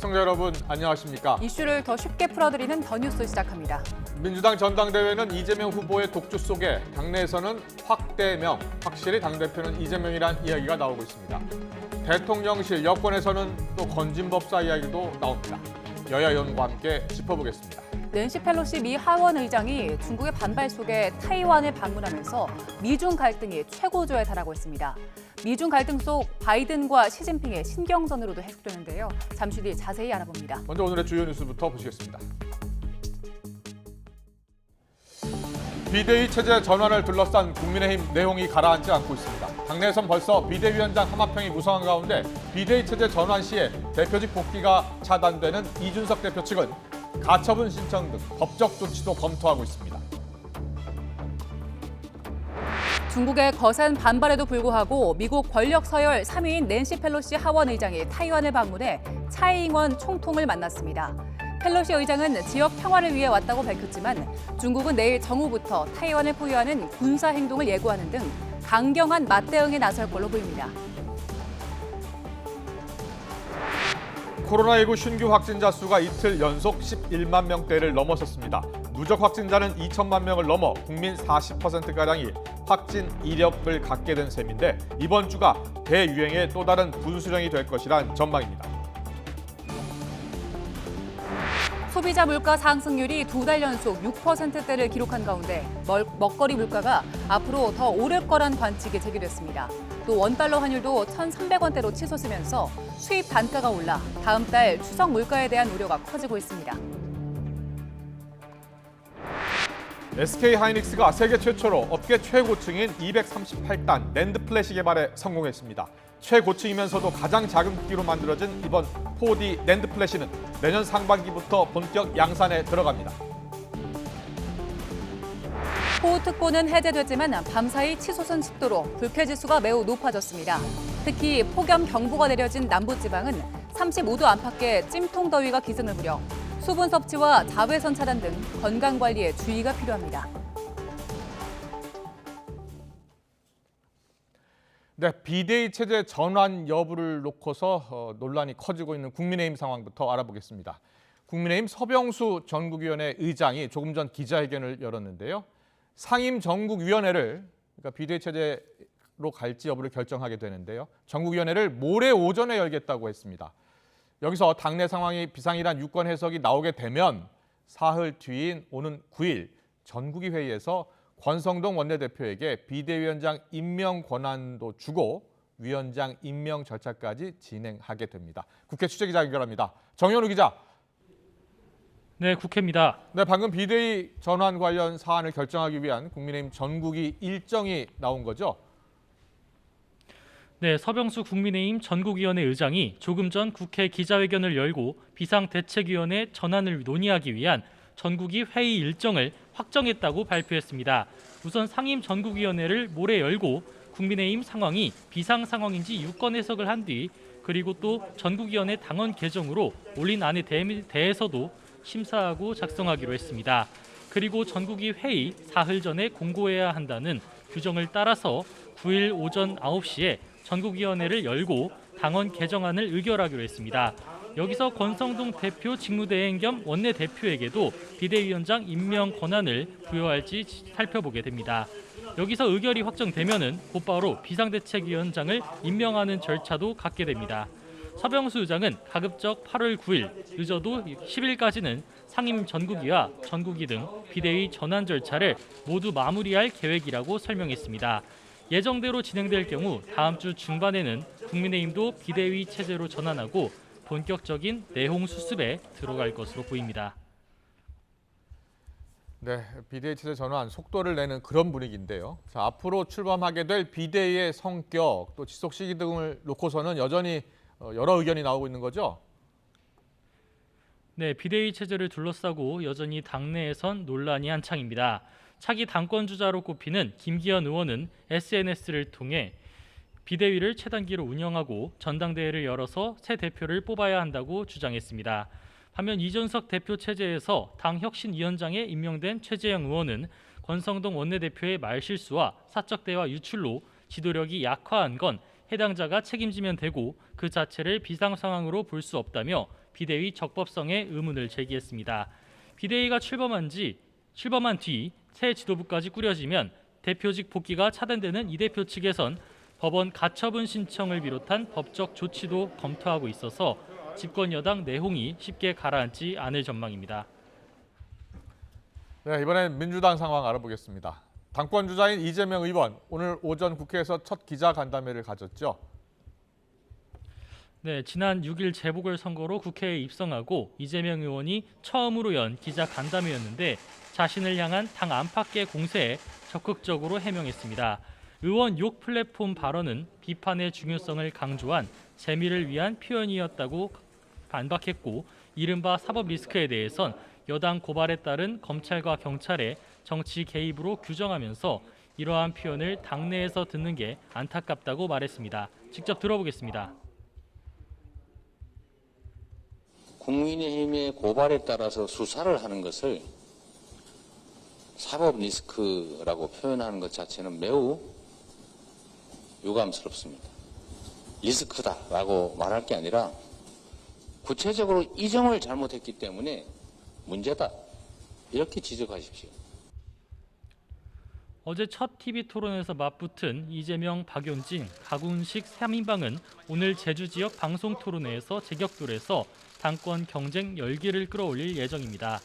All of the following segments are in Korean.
시청자 여러분 안녕하십니까? 이슈를 더 쉽게 풀어드리는 더 뉴스 시작합니다. 민주당 전당대회는 이재명 후보의 독주 속에 당내에서는 확대명, 확실히 당대표는 이재명이란 이야기가 나오고 있습니다. 대통령실, 여권에서는 또 건진법사 이야기도 나옵니다. 여야 의원과 함께 짚어보겠습니다. 낸시 펠로시 미 하원 의장이 중국의 반발 속에 타이완을 방문하면서 미중 갈등이 최고조에 달하고 있습니다. 미중 갈등 속 바이든과 시진핑의 신경전으로도 해석되는데요. 잠시 뒤 자세히 알아봅니다. 먼저 오늘의 주요 뉴스부터 보시겠습니다. 비대위 체제 전환을 둘러싼 국민의힘 내용이 가라앉지 않고 있습니다. 당내에선 벌써 비대위원장 하마평이 무성한 가운데 비대위 체제 전환 시에 대표직 복귀가 차단되는 이준석 대표 측은 가처분 신청 등 법적 조치도 검토하고 있습니다. 중국의 거센 반발에도 불구하고 미국 권력 서열 3위인 낸시 펠로시 하원 의장이 타이완을 방문해 차이잉원 총통을 만났습니다. 펠로시 의장은 지역 평화를 위해 왔다고 밝혔지만 중국은 내일 정오부터 타이완을 포위하는 군사 행동을 예고하는 등 강경한 맞대응에 나설 걸로 보입니다. 코로나19 신규 확진자 수가 이틀 연속 11만 명대를 넘어섰습니다. 누적 확진자는 2천만 명을 넘어 국민 40%가량이 확진 이력을 갖게 된 셈인데 이번 주가 대유행의 또 다른 분수령이 될 것이란 전망입니다. 소비자 물가 상승률이 2달 연속 6%대를 기록한 가운데 먹거리 물가가 앞으로 더 오를 거란 관측이 제기됐습니다. 또 원달러 환율도 1,300원대로 치솟으면서 수입 단가가 올라 다음 달 추석 물가에 대한 우려가 커지고 있습니다. SK하이닉스가 세계 최초로 업계 최고층인 238단 낸드 플래시 개발에 성공했습니다. 최고층이면서도 가장 작은 크기로 만들어진 이번 4D 낸드 플래시는 내년 상반기부터 본격 양산에 들어갑니다. 호우특보는 해제됐지만 밤사이 치솟은 습도로 불쾌지수가 매우 높아졌습니다. 특히 폭염경보가 내려진 남부지방은 35도 안팎의 찜통더위가 기승을 부려 수분 섭취와 자외선 차단 등 건강관리에 주의가 필요합니다. 네, 비대위 체제 전환 여부를 놓고서 논란이 커지고 있는 국민의힘 상황부터 알아보겠습니다. 국민의힘 서병수 전국위원회 의장이 조금 전 기자회견을 열었는데요. 상임 전국위원회를 그러니까 비대위 체제로 갈지 여부를 결정하게 되는데요. 전국위원회를 모레 오전에 열겠다고 했습니다. 여기서 당내 상황이 비상이란 유권 해석이 나오게 되면 사흘 뒤인 오는 9일 전국위 회의에서 권성동 원내대표에게 비대위원장 임명 권한도 주고 위원장 임명 절차까지 진행하게 됩니다. 국회 취재기자 연결합니다. 정현우 기자. 네, 국회입니다. 네, 방금 비대위 전환 관련 사안을 결정하기 위한 국민의힘 전국위 일정이 나온 거죠? 네, 서병수 국민의힘 전국위원회 의장이 조금 전 국회 기자회견을 열고 비상대책위원회 전환을 논의하기 위한 전국위 회의 일정을 확정했다고 발표했습니다. 우선 상임 전국위원회를 모레 열고 국민의힘 상황이 비상 상황인지 유권 해석을 한 뒤 그리고 또 전국위원회 당원 개정으로 올린 안에 대해서도 심사하고 작성하기로 했습니다. 그리고 전국위 회의 사흘 전에 공고해야 한다는 규정을 따라서 9일 오전 9시에 전국위원회를 열고 당원 개정안을 의결하기로 했습니다. 여기서 권성동 대표 직무대행 겸 원내대표에게도 비대위원장 임명 권한을 부여할지 살펴보게 됩니다. 여기서 의결이 확정되면은 곧바로 비상대책위원장을 임명하는 절차도 갖게 됩니다. 서병수 의장은 가급적 8월 9일, 늦어도 10일까지는 상임 전국위와 전국위 등 비대위 전환 절차를 모두 마무리할 계획이라고 설명했습니다. 예정대로 진행될 경우 다음 주 중반에는 국민의힘도 비대위 체제로 전환하고 본격적인 내홍 수습에 들어갈 것으로 보입니다. 네, 비대위 체제 전환 속도를 내는 그런 분위기인데요. 자, 앞으로 출범하게 될 비대위의 성격, 또 지속 시기 등을 놓고서는 여전히 여러 의견이 나오고 있는 거죠? 네, 비대위 체제를 둘러싸고 여전히 당내에선 논란이 한창입니다. 차기 당권 주자로 꼽히는 김기현 의원은 SNS를 통해 비대위를 최단기로 운영하고 전당대회를 열어서 새 대표를 뽑아야 한다고 주장했습니다. 반면 이준석 대표 체제에서 당 혁신위원장에 임명된 최재형 의원은 권성동 원내대표의 말실수와 사적 대화 유출로 지도력이 약화한 건 해당자가 책임지면 되고 그 자체를 비상 상황으로 볼 수 없다며 비대위 적법성에 의문을 제기했습니다. 비대위가 출범한 뒤 새 지도부까지 꾸려지면 대표직 복귀가 차단되는 이 대표 측에선 법원 가처분 신청을 비롯한 법적 조치도 검토하고 있어서 집권 여당 내홍이 쉽게 가라앉지 않을 전망입니다. 네, 이번엔 민주당 상황 알아보겠습니다. 당권 주자인 이재명 의원, 오늘 오전 국회에서 첫 기자간담회를 가졌죠. 네, 지난 6일 재보궐선거로 국회에 입성하고 이재명 의원이 처음으로 연 기자간담회였는데 자신을 향한 당 안팎의 공세에 적극적으로 해명했습니다. 의원 욕 플랫폼 발언은 비판의 중요성을 강조한 재미를 위한 표현이었다고 반박했고, 이른바 사법 리스크에 대해선 여당 고발에 따른 검찰과 경찰의 정치 개입으로 규정하면서 이러한 표현을 당내에서 듣는 게 안타깝다고 말했습니다. 직접 들어보겠습니다. 국민의힘의 고발에 따라서 수사를 하는 것을 사법 리스크라고 표현하는 것 자체는 매우 유감스럽습니다. 리스크다라고 말할 게 아니라 구체적으로 이 점을 잘못했기 때문에 문제다, 이렇게 지적하십시오. 어제 첫 TV 토론에서 맞붙은 이재명, 박용진, 강훈식 3인방은 오늘 제주 지역 방송 토론회에서 제격돌해서 당권 경쟁 열기를 끌어올릴 예정입니다.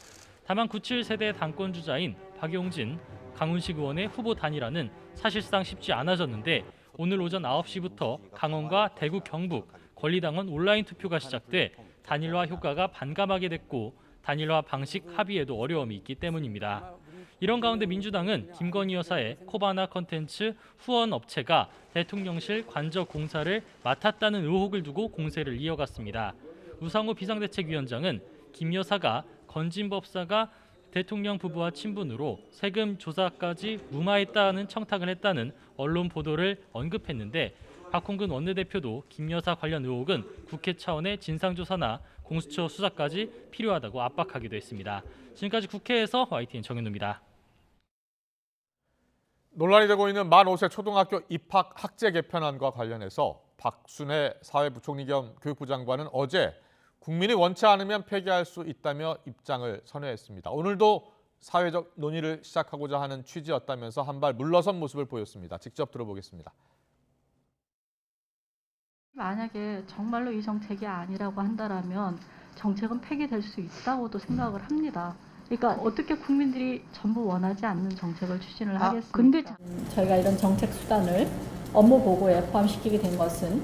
다만 97세대 당권 주자인 박용진, 강훈식 의원의 후보 단일화는 사실상 쉽지 않아졌는데 오늘 오전 9시부터 강원과 대구, 경북, 권리당원 온라인 투표가 시작돼 단일화 효과가 반감하게 됐고 단일화 방식 합의에도 어려움이 있기 때문입니다. 이런 가운데 민주당은 김건희 여사의 코바나 컨텐츠 후원 업체가 대통령실 관저 공사를 맡았다는 의혹을 두고 공세를 이어갔습니다. 우상호 비상대책위원장은 김 여사가 건진 법사가 대통령 부부와 친분으로 세금 조사까지 무마했다는 청탁을 했다는 언론 보도를 언급했는데 박홍근 원내대표도 김 여사 관련 의혹은 국회 차원의 진상조사나 공수처 수사까지 필요하다고 압박하기도 했습니다. 지금까지 국회에서 YTN 정현우입니다. 논란이 되고 있는 만 5세 초등학교 입학 학제 개편안과 관련해서 박순애 사회부총리 겸 교육부 장관은 어제 국민이 원치 않으면 폐기할 수 있다며 입장을 선회했습니다. 오늘도 사회적 논의를 시작하고자 하는 취지였다면서 한 발 물러선 모습을 보였습니다. 직접 들어보겠습니다. 만약에 정말로 이 정책이 아니라고 한다면 정책은 폐기될 수 있다고도 생각을 합니다. 그러니까 어떻게 국민들이 전부 원하지 않는 정책을 추진을 하겠습니까? 근데 저희가 이런 정책 수단을 업무 보고에 포함시키게 된 것은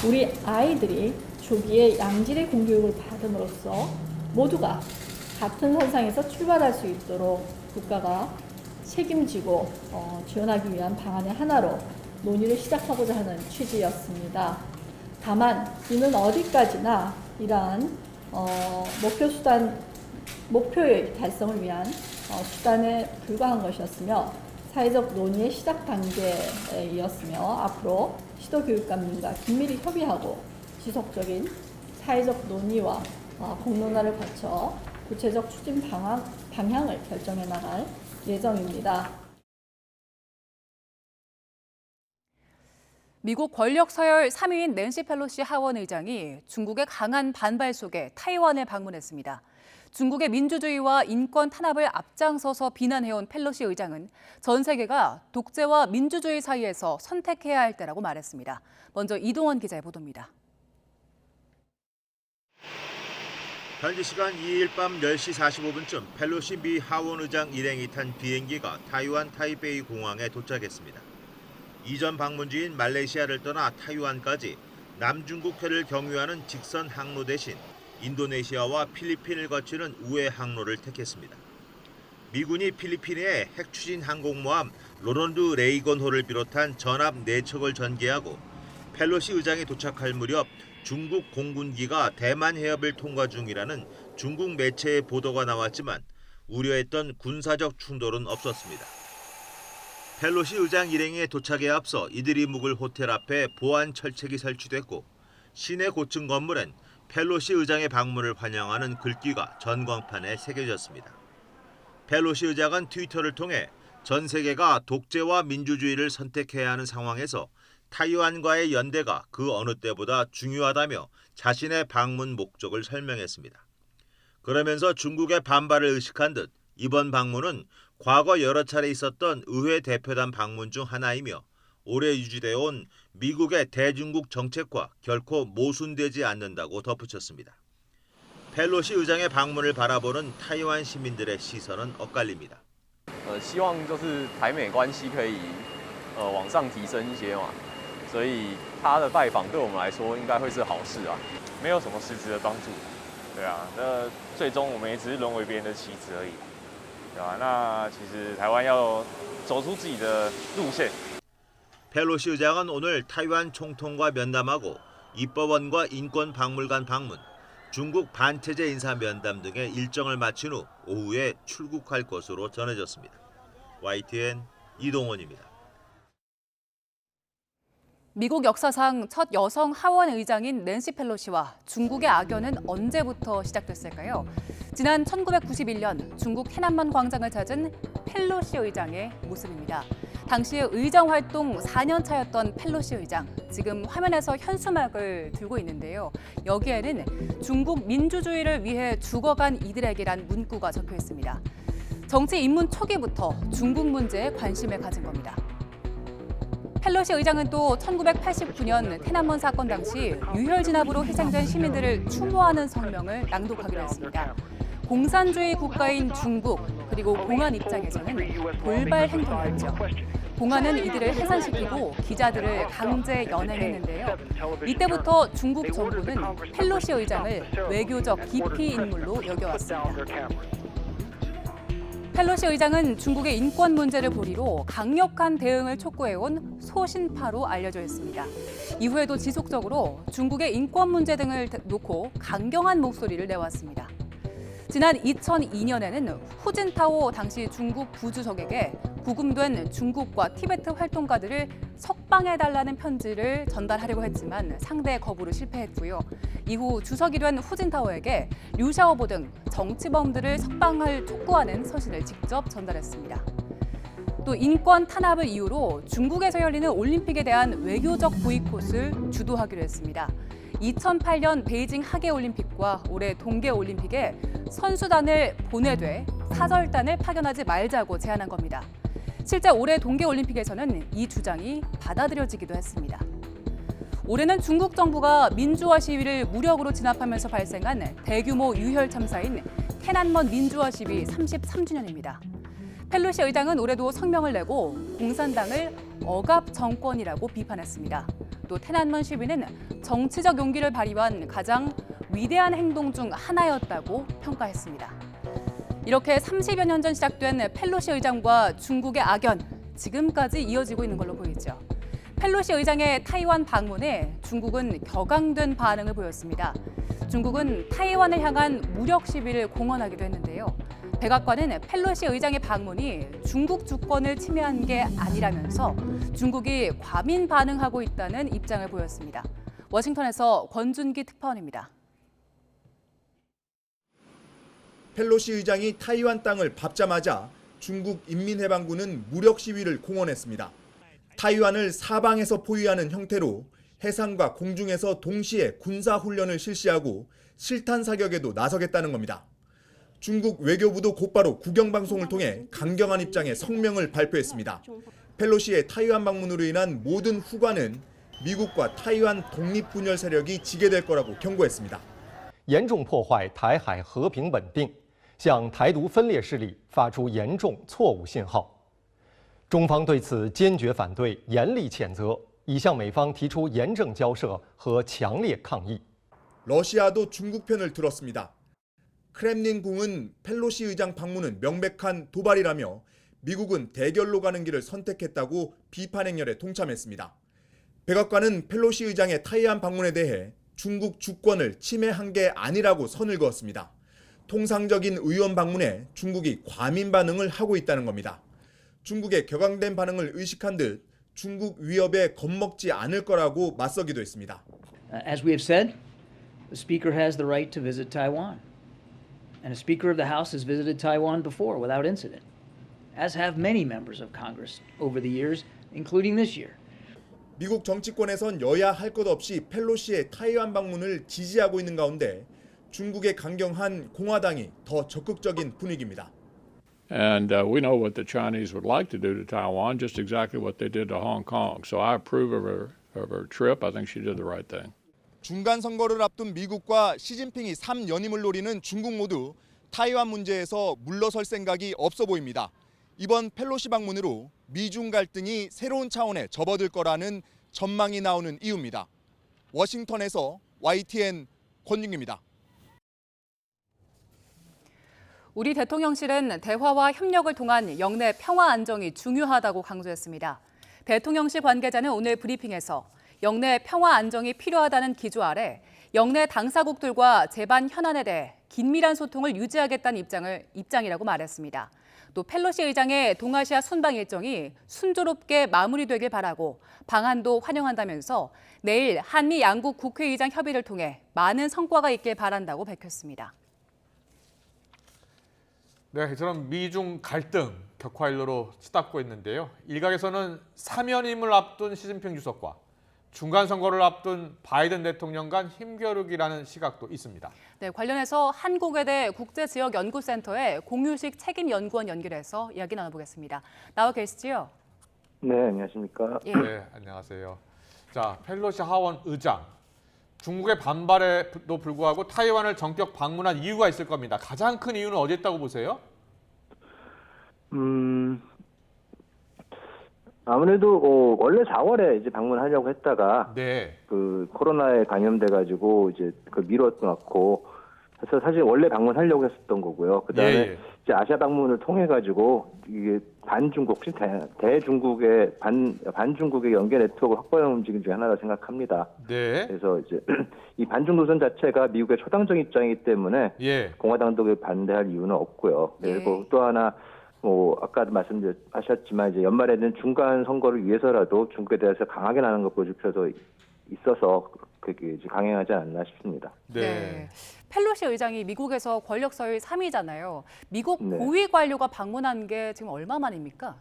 우리 아이들이 조기에 양질의 공교육을 받음으로써 모두가 같은 선상에서 출발할 수 있도록 국가가 책임지고 지원하기 위한 방안의 하나로 논의를 시작하고자 하는 취지였습니다. 다만 이는 어디까지나 이러한 목표의 달성을 위한 수단에 불과한 것이었으며 사회적 논의의 시작 단계이었으며 앞으로 시도교육감님과 긴밀히 협의하고 지속적인 사회적 논의와 공론화를 거쳐 구체적 추진 방향을 결정해 나갈 예정입니다. 미국 권력 서열 3위인 낸시 펠로시 하원 의장이 중국의 강한 반발 속에 타이완에 방문했습니다. 중국의 민주주의와 인권 탄압을 앞장서서 비난해온 펠로시 의장은 전 세계가 독재와 민주주의 사이에서 선택해야 할 때라고 말했습니다. 먼저 이동원 기자의 보도입니다. 현지 시간 2일 밤 10시 45분쯤 펠로시 미 하원 의장 일행이 탄 비행기가 타이완 타이베이 공항에 도착했습니다. 이전 방문지인 말레이시아를 떠나 타이완까지 남중국해를 경유하는 직선 항로 대신 인도네시아와 필리핀을 거치는 우회 항로를 택했습니다. 미군이 필리핀의 핵추진 항공모함 로널드 레이건호를 비롯한 전함 4척을 전개하고 펠로시 의장이 도착할 무렵 중국 공군기가 대만 해협을 통과 중이라는 중국 매체의 보도가 나왔지만 우려했던 군사적 충돌은 없었습니다. 펠로시 의장 일행의 도착에 앞서 이들이 묵을 호텔 앞에 보안 철책이 설치됐고 시내 고층 건물엔 펠로시 의장의 방문을 환영하는 글귀가 전광판에 새겨졌습니다. 펠로시 의장은 트위터를 통해 전 세계가 독재와 민주주의를 선택해야 하는 상황에서 타이완과의 연대가 그 어느 때보다 중요하다며 자신의 방문 목적을 설명했습니다. 그러면서 중국의 반발을 의식한 듯 이번 방문은 과거 여러 차례 있었던 의회 대표단 방문 중 하나이며 오래 유지되어 온 미국의 대중국 정책과 결코 모순되지 않는다고 덧붙였습니다. 펠로시 의장의 방문을 바라보는 타이완 시민들의 시선은 엇갈립니다. 希望就是台美关系可以往上提升一些嘛，所以他的拜访对我们来说应该会是好事啊，没有什么实质的帮助，对啊，那最终我们也只是沦为别人的棋子而已，对吧？那其实台湾要走出自己的路线。 펠로시 의장은 오늘 타이완 총통과 면담하고 입법원과 인권박물관 방문, 중국 반체제 인사 면담 등의 일정을 마친 후 오후에 출국할 것으로 전해졌습니다. YTN 이동원입니다. 미국 역사상 첫 여성 하원 의장인 낸시 펠로시와 중국의 악연은 언제부터 시작됐을까요? 지난 1991년 중국天安문 광장을 찾은 펠로시 의장의 모습입니다. 당시 의정 활동 4년 차였던 펠로시 의장, 지금 화면에서 현수막을 들고 있는데요. 여기에는 중국 민주주의를 위해 죽어간 이들에게란 문구가 적혀 있습니다. 정치 입문 초기부터 중국 문제에 관심을 가진 겁니다. 펠로시 의장은 또 1989년天安문 사건 당시 유혈 진압으로 희생된 시민들을 추모하는 성명을 낭독하기로 했습니다. 공산주의 국가인 중국, 그리고 공안 입장에서는 돌발 행동이었죠. 공안은 이들을 해산시키고 기자들을 강제 연행했는데요. 이때부터 중국 정부는 펠로시 의장을 외교적 기피 인물로 여겨왔습니다. 펠로시 의장은 중국의 인권 문제를 보리로 강력한 대응을 촉구해온 소신파로 알려져 있습니다. 이후에도 지속적으로 중국의 인권 문제 등을 놓고 강경한 목소리를 내왔습니다. 지난 2002년에는 후진타오 당시 중국 부주석에게 구금된 중국과 티베트 활동가들을 석방해달라는 편지를 전달하려고 했지만 상대 거부로 실패했고요. 이후 주석이 된 후진타오에게 류샤오보 등 정치범들을 석방할 촉구하는 서신을 직접 전달했습니다. 또 인권 탄압을 이유로 중국에서 열리는 올림픽에 대한 외교적 보이콧을 주도하기로 했습니다. 2008년 베이징 하계올림픽과 올해 동계올림픽에 선수단을 보내되 사절단을 파견하지 말자고 제안한 겁니다. 실제 올해 동계올림픽에서는 이 주장이 받아들여지기도 했습니다. 올해는 중국 정부가 민주화 시위를 무력으로 진압하면서 발생한 대규모 유혈 참사인天安문 민주화 시위 33주년입니다. 펠로시 의장은 올해도 성명을 내고 공산당을 억압 정권이라고 비판했습니다. 또天安문 시위는 정치적 용기를 발휘한 가장 위대한 행동 중 하나였다고 평가했습니다. 이렇게 30여 년 전 시작된 펠로시 의장과 중국의 악연, 지금까지 이어지고 있는 걸로 보이죠. 펠로시 의장의 타이완 방문에 중국은 격앙된 반응을 보였습니다. 중국은 타이완을 향한 무력 시위를 공언하기도 했는데요. 백악관은 펠로시 의장의 방문이 중국 주권을 침해한 게 아니라면서 중국이 과민 반응하고 있다는 입장을 보였습니다. 워싱턴에서 권준기 특파원입니다. 펠로시 의장이 타이완 땅을 밟자마자 중국 인민해방군은 무력 시위를 공언했습니다. 타이완을 사방에서 포위하는 형태로 해상과 공중에서 동시에 군사훈련을 실시하고 실탄 사격에도 나서겠다는 겁니다. 중국 외교부도 곧바로 국영방송을 통해 강경한 입장의 성명을 발표했습니다. 펠로시의 타이완 방문으로 인한 모든 후과는 미국과 타이완 독립분열 세력이 지게 될 거라고 경고했습니다. 严重破坏台海和平稳定，向台独分裂势力发出严重错误信号。中方对此坚决反对，严厉谴责，已向美方提出严正交涉和强烈抗议。 러시아도 중국 편을 들었습니다. 크렘린궁은 펠로시 의장 방문은 명백한 도발이라며 미국은 대결로 가는 길을 선택했다고 비판 행렬에 동참했습니다. 백악관은 펠로시 의장의 타이완 방문에 대해 중국 주권을 침해한 게 아니라고 선을 그었습니다. 통상적인 의원 방문에 중국이 과민 반응을 하고 있다는 겁니다. 중국의 격앙된 반응을 의식한 듯 중국 위협에 겁먹지 않을 거라고 맞서기도 했습니다. As we have said, the Speaker has the right to visit Taiwan. And a Speaker of the House has visited Taiwan before without incident, as have many members of Congress over the years, including this year. 미국 정치권에선 여야 할 것 없이 펠로시의 타이완 방문을 지지하고 있는 가운데 중국의 강경한 공화당이 더 적극적인 분위기입니다. And we know what the Chinese would like to do to Taiwan, just exactly what they did to Hong Kong. So I approve of her trip. I think she did the right thing. 중간 선거를 앞둔 미국과 시진핑이 3연임을 노리는 중국 모두 타이완 문제에서 물러설 생각이 없어 보입니다. 이번 펠로시 방문으로 미중 갈등이 새로운 차원에 접어들 거라는 전망이 나오는 이유입니다. 워싱턴에서 YTN 권윤기입니다. 우리 대통령실은 대화와 협력을 통한 영내 평화 안정이 중요하다고 강조했습니다. 대통령실 관계자는 오늘 브리핑에서 영내 평화 안정이 필요하다는 기조 아래 영내 당사국들과 재반 현안에 대해 긴밀한 소통을 유지하겠다는 입장이라고 말했습니다. 또 펠로시 의장의 동아시아 순방 일정이 순조롭게 마무리되길 바라고 방한도 환영한다면서 내일 한미 양국 국회의장 협의를 통해 많은 성과가 있길 바란다고 밝혔습니다. 네, 이처럼 미중 갈등 격화일로로 치닫고 있는데요. 일각에서는 3연임을 앞둔 시진핑 주석과 중간 선거를 앞둔 바이든 대통령 간 힘겨루기라는 시각도 있습니다. 네, 관련해서 한국외대 국제지역연구센터의 공유식 책임연구원 연결해서 이야기 나눠보겠습니다. 나와 계시지요? 네, 안녕하십니까? 예. 네, 안녕하세요. 자, 펠로시 하원 의장. 중국의 반발에도 불구하고 타이완을 전격 방문한 이유가 있을 겁니다. 가장 큰 이유는 어디 있다고 보세요? 아무래도 원래 4월에 이제 방문하려고 했다가 네. 그 코로나에 감염돼가지고 이제 그 미뤘고 그래서 사실 원래 방문하려고 했었던 거고요. 그다음에 예. 이제 아시아 방문을 통해 가지고 이게 반중국, 대중국의 반중국의 연계 네트워크 확보하는 움직임 중에 하나라 생각합니다. 네. 그래서 이제 이 반중 노선 자체가 미국의 초당적 입장이기 때문에 예. 공화당도 반대할 이유는 없고요. 그리고 또 하나 아까도 말씀하셨지만 이제 연말에는 중간 선거를 위해서라도 중국에 대해서 강하게 나는 걸 보여줄 필요가 있어서 그게 이제 강행하지 않나 싶습니다. 네. 펠로시 의장이 미국에서 권력 서열 3위잖아요. 미국 고위 관료가 방문한 게 지금 얼마 만입니까?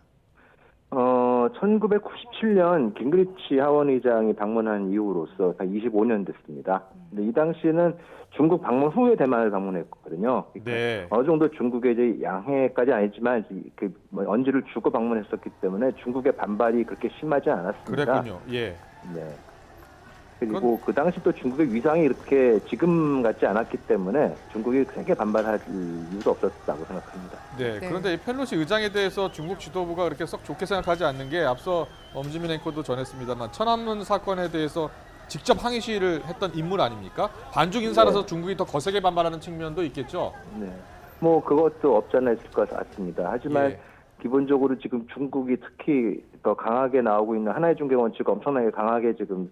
1997년 깅그리치 하원 의장이 방문한 이후로서 25년 됐습니다. 근데 이 당시에는 중국 방문 후에 대만을 방문했거든요. 네. 어느 정도 중국의 이제 양해까지 아니지만 그 언지를 주고 방문했었기 때문에 중국의 반발이 그렇게 심하지 않았습니다. 그랬군요. 예. 네. 그리고 그 당시 또 중국의 위상이 이렇게 지금 같지 않았기 때문에 중국이 크게 반발할 이유도 없었다고 생각합니다. 네. 그런데 이 펠로시 의장에 대해서 중국 지도부가 그렇게 썩 좋게 생각하지 않는 게 앞서 엄지민 앵커도 전했습니다만 천안문 사건에 대해서 직접 항의 시위를 했던 인물 아닙니까? 반중 인사라서 중국이 더 거세게 반발하는 측면도 있겠죠? 네. 그것도 없지 않아 있을 것 같습니다. 하지만 기본적으로 지금 중국이 특히 더 강하게 나오고 있는 하나의 중개 원칙을 엄청나게 강하게 지금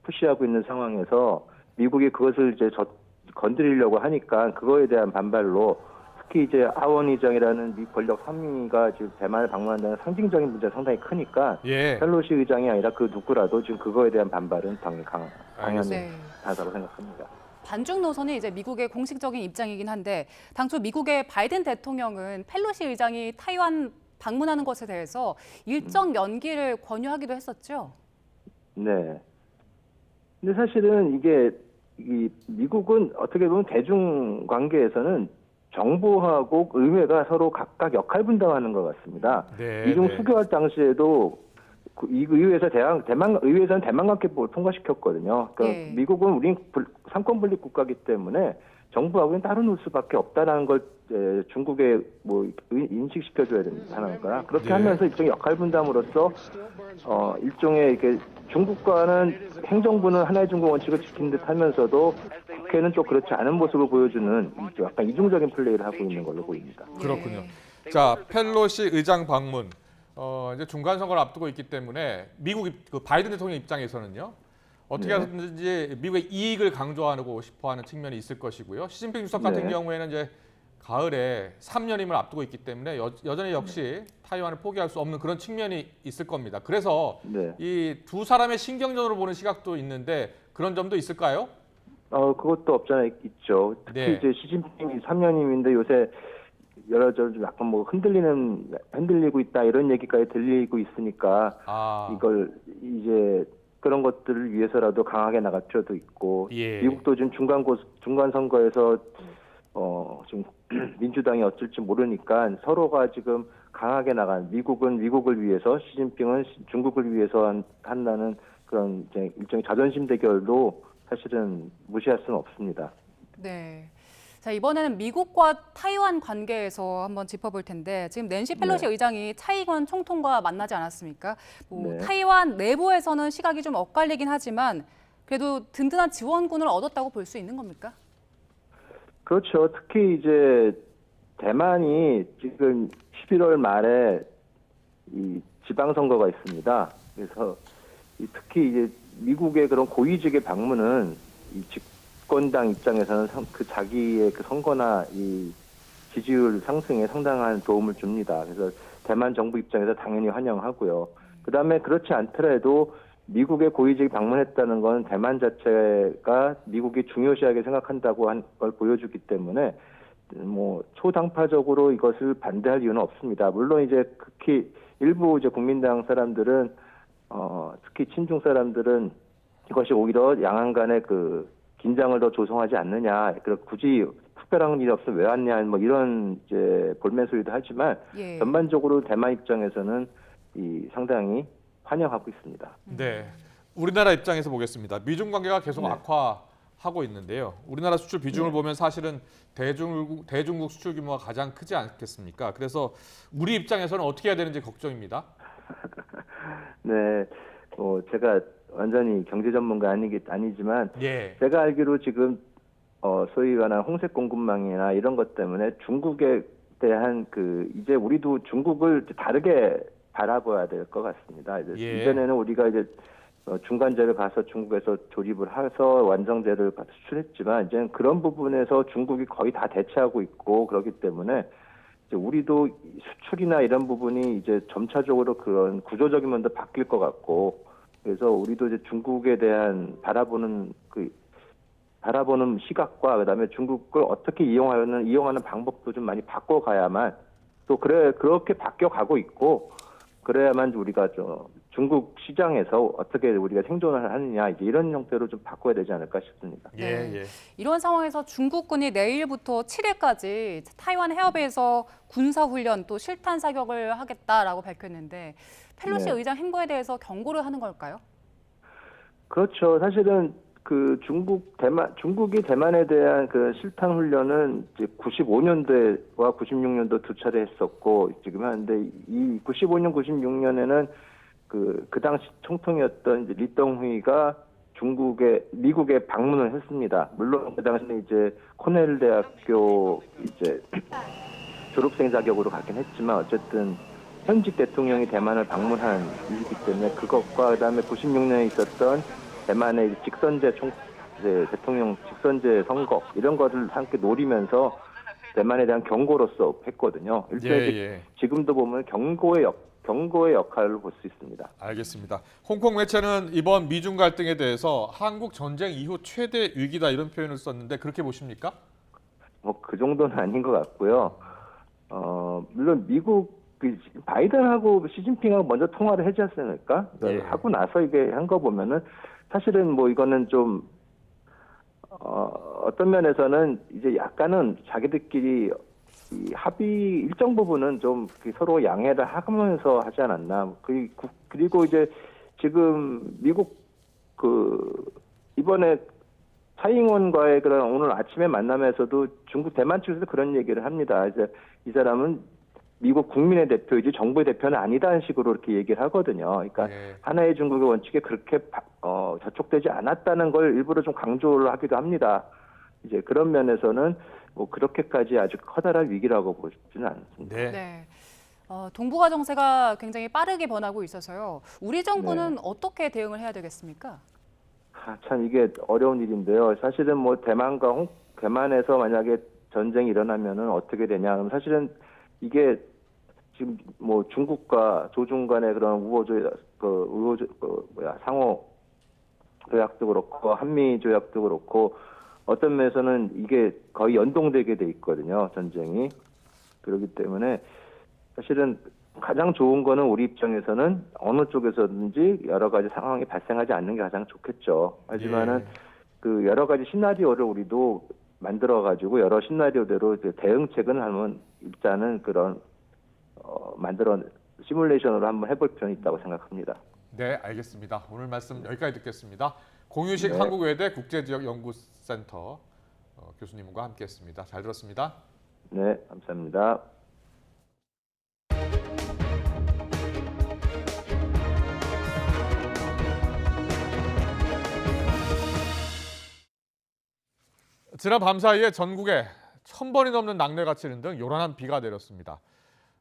푸시하고 있는 상황에서 미국이 그것을 이제 건드리려고 하니까 그거에 대한 반발로 특히 이제 하원 의장이라는 미 권력 3위가 지금 대만을 방문한다는 상징적인 문제가 상당히 크니까 펠로시 의장이 아니라 그 누구라도 지금 그거에 대한 반발은 당연히 강하다고 생각합니다. 반중 노선이 이제 미국의 공식적인 입장이긴 한데 당초 미국의 바이든 대통령은 펠로시 의장이 타이완 방문하는 것에 대해서 일정 연기를 권유하기도 했었죠. 네. 근데 사실은 이게 미국은 어떻게 보면 대중 관계에서는 정부하고 의회가 서로 각각 역할 분담하는 것 같습니다. 미중 수교할 당시에도 이 의회에서 의회에서는 대만관계법을 통과시켰거든요. 그러니까 미국은 우린 삼권 분립 국가이기 때문에 정부하고는 따로 놀 수밖에 없다라는 걸 중국에 인식시켜줘야 된다는 거라. 그렇게 하면서 일종의 역할 분담으로써 일종의 이렇게 중국과는 행정부는 하나의 중국 원칙을 지키는 듯 하면서도 국회는 또 그렇지 않은 모습을 보여주는 약간 이중적인 플레이를 하고 있는 걸로 보입니다. 그렇군요. 자, 펠로시 의장 방문. 이제 중간 선거를 앞두고 있기 때문에 미국 그 바이든 대통령 입장에서는요. 어떻게 하든지 미국의 이익을 강조하고 싶어하는 측면이 있을 것이고요. 시진핑 주석 같은 경우에는 이제 가을에 3연임을 앞두고 있기 때문에 여전히 역시 타이완을 포기할 수 없는 그런 측면이 있을 겁니다. 그래서 이 두 사람의 신경전으로 보는 시각도 있는데 그런 점도 있을까요? 그것도 없잖아 있죠. 특히 이제 시진핑이 3년임인데 요새 여러 좀 약간 뭐 흔들리고 있다 이런 얘기까지 들리고 있으니까 이걸 이제 그런 것들을 위해서라도 강하게 나갈 필요도 있고 예. 미국도 지금 중간 선거에서 지금 민주당이 어쩔지 모르니까 서로가 지금 강하게 나간 미국은 미국을 위해서 시진핑은 중국을 위해서 한다는 그런 이제 일종의 자존심 대결도 사실은 무시할 수는 없습니다. 네. 자, 이번에는 미국과 타이완 관계에서 한번 짚어볼 텐데 지금 낸시 펠로시 의장이 차이건 총통과 만나지 않았습니까? 타이완 내부에서는 시각이 좀 엇갈리긴 하지만 그래도 든든한 지원군을 얻었다고 볼 수 있는 겁니까? 그렇죠. 특히 이제 대만이 지금 11월 말에 이 지방선거가 있습니다. 그래서 특히 이제 미국의 그런 고위직의 방문은 이 집권당 입장에서는 그 자기의 그 선거나 이 지지율 상승에 상당한 도움을 줍니다. 그래서 대만 정부 입장에서 당연히 환영하고요. 그다음에 그렇지 않더라도 미국의 고위직이 방문했다는 건 대만 자체가 미국이 중요시하게 생각한다고 한 걸 보여주기 때문에 뭐 초당파적으로 이것을 반대할 이유는 없습니다. 물론 이제 특히 일부 이제 국민당 사람들은 특히 친중 사람들은 이것이 오히려 양안 간의 그 긴장을 더 조성하지 않느냐. 그리고 굳이 특별한 일이 없어 왜 왔냐. 뭐 이런 이제 볼멘 소리도 하지만 전반적으로 대만 입장에서는 이 상당히 환영하고 있습니다. 네, 우리나라 입장에서 보겠습니다. 미중 관계가 계속 악화하고 있는데요. 우리나라 수출 비중을 보면 사실은 대중국 수출 규모가 가장 크지 않겠습니까? 그래서 우리 입장에서는 어떻게 해야 되는지 걱정입니다. 네, 제가 완전히 경제 전문가 아니지만 제가 알기로 지금 소위 말하는 홍색 공급망이나 이런 것 때문에 중국에 대한 이제 우리도 중국을 다르게 바라봐야 될 것 같습니다. 이전에는 우리가 이제 중간재를 가서 중국에서 조립을 해서 완성재를 수출했지만 이제는 그런 부분에서 중국이 거의 다 대체하고 있고 그렇기 때문에 이제 우리도 수출이나 이런 부분이 이제 점차적으로 그런 구조적인 면도 바뀔 것 같고 그래서 우리도 이제 중국에 대한 바라보는 시각과 그다음에 중국을 어떻게 이용하는 방법도 좀 많이 바꿔가야만 또 그렇게 바뀌어가고 있고 그래야만 우리가 중국 시장에서 어떻게 우리가 생존을 하느냐 이제 이런 형태로 좀 바꿔야 되지 않을까 싶습니다. 이런 상황에서 중국군이 내일부터 7일까지 타이완 해협에서 군사훈련 또 실탄 사격을 하겠다라고 밝혔는데 펠로시 의장 행보에 대해서 경고를 하는 걸까요? 그렇죠. 사실은 중국이 대만에 대한 그 실탄 훈련은 이제 95년도와 96년도 두 차례 했었고 지금 하는데 이 95년, 96년에는 그 당시 총통이었던 이제 리덩휘가 미국에 방문을 했습니다. 물론 그 당시는 이제 코넬 대학교 이제 졸업생 자격으로 가긴 했지만 어쨌든 현직 대통령이 대만을 방문한 일이기 때문에 그것과 그다음에 96년에 있었던 대만의 대통령 직선제 선거 이런 것을 함께 노리면서 대만에 대한 경고로서 했거든요. 지금도 보면 경고의 역할을 볼 수 있습니다. 알겠습니다. 홍콩 매체는 이번 미중 갈등에 대해서 한국 전쟁 이후 최대 위기다 이런 표현을 썼는데 그렇게 보십니까? 그 정도는 아닌 것 같고요. 물론 미국 바이든하고 시진핑하고 먼저 통화를 하지 않습니까? 하고 나서 이게 한 거 보면은 사실은 뭐 이거는 좀 어떤 면에서는 이제 약간은 자기들끼리 이 합의 일정 부분은 좀 서로 양해를 하면서 하지 않았나. 그리고 이제 지금 미국 이번에 차이잉원과의 그런 오늘 아침에 만남에서도 중국 대만 측에서 그런 얘기를 합니다. 이제 이 사람은 미국 국민의 대표이지 정부의 대표는 아니다는 식으로 이렇게 얘기를 하거든요. 그러니까 하나의 중국의 원칙에 그렇게 저촉되지 않았다는 걸 일부러 좀 강조를 하기도 합니다. 이제 그런 면에서는 뭐 그렇게까지 아주 커다란 위기라고 보지는 않습니다. 동북아 정세가 굉장히 빠르게 변하고 있어서요. 우리 정부는 어떻게 대응을 해야 되겠습니까? 참 이게 어려운 일인데요. 사실은 뭐 대만에서 만약에 전쟁이 일어나면은 어떻게 되냐? 그럼 사실은 이게 지금 뭐 중국과 조중 간의 그런 상호 조약도 그렇고 한미 조약도 그렇고 어떤 면에서는 이게 거의 연동되게 돼 있거든요. 전쟁이. 그렇기 때문에 사실은 가장 좋은 거는 우리 입장에서는 어느 쪽에서든지 여러 가지 상황이 발생하지 않는 게 가장 좋겠죠. 하지만은 그 여러 가지 시나리오를 우리도 만들어가지고 여러 시나리오대로 대응책은 한번 일단은 그런 만들어 시뮬레이션으로 한번 해볼 필요는 있다고 생각합니다. 네, 알겠습니다. 오늘 말씀 여기까지 듣겠습니다. 공유식 네. 한국외대 국제지역연구센터 교수님과 함께했습니다. 잘 들었습니다. 네, 감사합니다. 지난 밤 사이에 전국에 1000번이 넘는 낙뢰가 치는 등 요란한 비가 내렸습니다.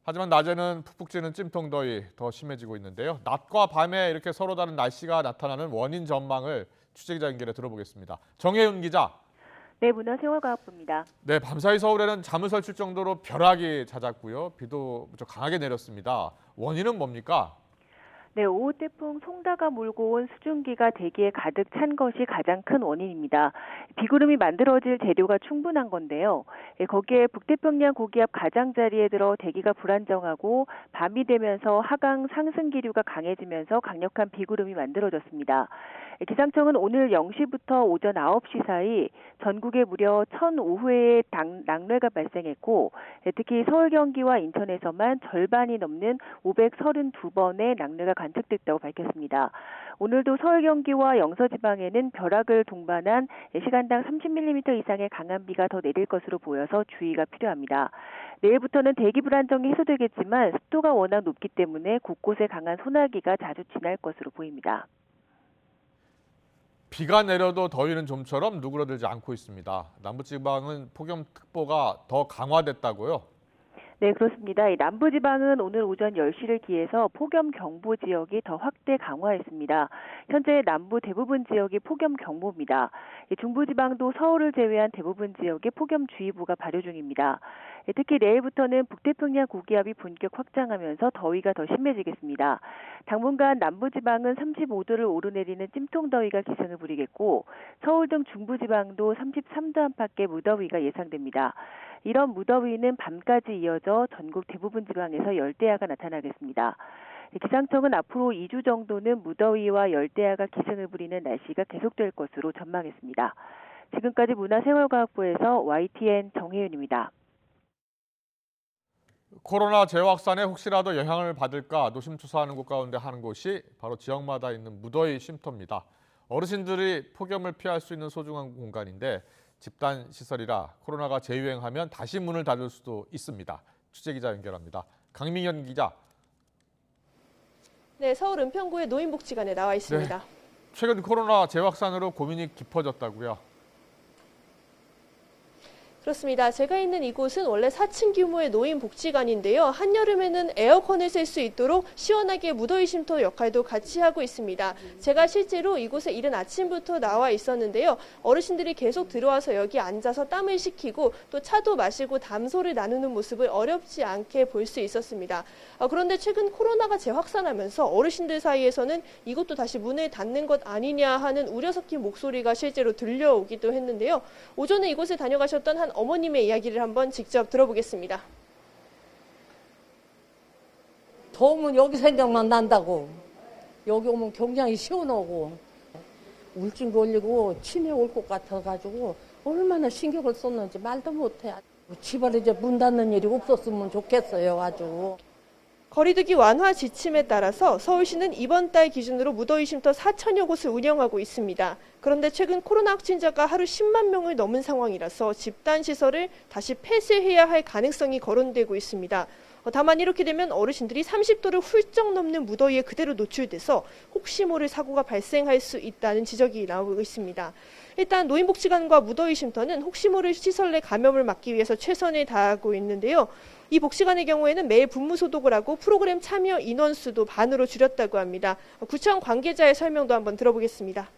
하지만 낮에는 푹푹 찌는 찜통더위 더 심해지고 있는데요. 낮과 밤에 이렇게 서로 다른 날씨가 나타나는 원인 전망을 취재기자 연결해 들어보겠습니다. 정혜윤 기자. 네, 문화생활과학부입니다. 네, 밤사이 서울에는 잠을 설칠 정도로 벼락이 잦았고요. 비도 무척 강하게 내렸습니다. 원인은 뭡니까? 네, 5호 태풍 송다가 몰고 온 수증기가 대기에 가득 찬 것이 가장 큰 원인입니다. 비구름이 만들어질 재료가 충분한 건데요. 거기에 북태평양 고기압 가장자리에 들어 대기가 불안정하고 밤이 되면서 하강 상승 기류가 강해지면서 강력한 비구름이 만들어졌습니다. 기상청은 오늘 0시부터 오전 9시 사이 전국에 무려 1,005회의 낙뢰가 발생했고 특히 서울, 경기와 인천에서만 절반이 넘는 532번의 낙뢰가 관측됐다고 밝혔습니다. 오늘도 서울, 경기와 영서지방에는 벼락을 동반한 시간당 30mm 이상의 강한 비가 더 내릴 것으로 보여서 주의가 필요합니다. 내일부터는 대기 불안정이 해소되겠지만 습도가 워낙 높기 때문에 곳곳에 강한 소나기가 자주 지날 것으로 보입니다. 비가 내려도 더위는 좀처럼 누그러들지 않고 있습니다. 남부지방은 폭염특보가 더 강화됐다고요? 네, 그렇습니다. 남부지방은 오늘 오전 10시를 기해서 폭염경보 지역이 더 확대 강화했습니다. 현재 남부 대부분 지역이 폭염경보입니다. 중부지방도 서울을 제외한 대부분 지역에 폭염주의보가 발효 중입니다. 특히 내일부터는 북태평양 고기압이 본격 확장하면서 더위가 더 심해지겠습니다. 당분간 남부지방은 35도를 오르내리는 찜통더위가 기승을 부리겠고 서울 등 중부지방도 33도 안팎의 무더위가 예상됩니다. 이런 무더위는 밤까지 이어져 전국 대부분 지방에서 열대야가 나타나겠습니다. 기상청은 앞으로 2주 정도는 무더위와 열대야가 기승을 부리는 날씨가 계속될 것으로 전망했습니다. 지금까지 문화생활과학부에서 YTN 정혜윤입니다. 코로나 재확산에 혹시라도 영향을 받을까 노심초사하는 곳 가운데 하는 곳이 바로 지역마다 있는 무더위 쉼터입니다. 어르신들이 폭염을 피할 수 있는 소중한 공간인데 집단 시설이라 코로나가 재유행하면 다시 문을 닫을 수도 있습니다. 취재기자 연결합니다. 강민현 기자. 네, 서울 은평구의 노인복지관에 나와 있습니다. 네, 최근 코로나 재확산으로 고민이 깊어졌다고요? 그렇습니다. 제가 있는 이곳은 원래 4층 규모의 노인복지관인데요. 한여름에는 에어컨을 쓸 수 있도록 시원하게 무더위 쉼터 역할도 같이 하고 있습니다. 제가 실제로 이곳에 이른 아침부터 나와 있었는데요. 어르신들이 계속 들어와서 여기 앉아서 땀을 식히고 또 차도 마시고 담소를 나누는 모습을 어렵지 않게 볼 수 있었습니다. 그런데 최근 코로나가 재확산하면서 어르신들 사이에서는 이것도 다시 문을 닫는 것 아니냐 하는 우려 섞인 목소리가 실제로 들려오기도 했는데요. 오전에 이곳에 다녀가셨던 한 어머님의 이야기를 한번 직접 들어보겠습니다. 더우면 여기 생각만 난다고. 여기 오면 굉장히 시원하고 우울증 걸리고 치매 올 것 같아가지고 얼마나 신경을 썼는지 말도 못해. 집안 이제 문 닫는 일이 없었으면 좋겠어요, 아주. 거리두기 완화 지침에 따라서 서울시는 이번 달 기준으로 무더위 쉼터 4천여 곳을 운영하고 있습니다. 그런데 최근 코로나 확진자가 하루 10만 명을 넘은 상황이라서 집단 시설을 다시 폐쇄해야 할 가능성이 거론되고 있습니다. 다만 이렇게 되면 어르신들이 30도를 훌쩍 넘는 무더위에 그대로 노출돼서 혹시 모를 사고가 발생할 수 있다는 지적이 나오고 있습니다. 일단 노인복지관과 무더위 쉼터는 혹시 모를 시설 내 감염을 막기 위해서 최선을 다하고 있는데요. 이 복지관의 경우에는 매일 분무 소독을 하고 프로그램 참여 인원수도 반으로 줄였다고 합니다. 구청 관계자의 설명도 한번 들어보겠습니다.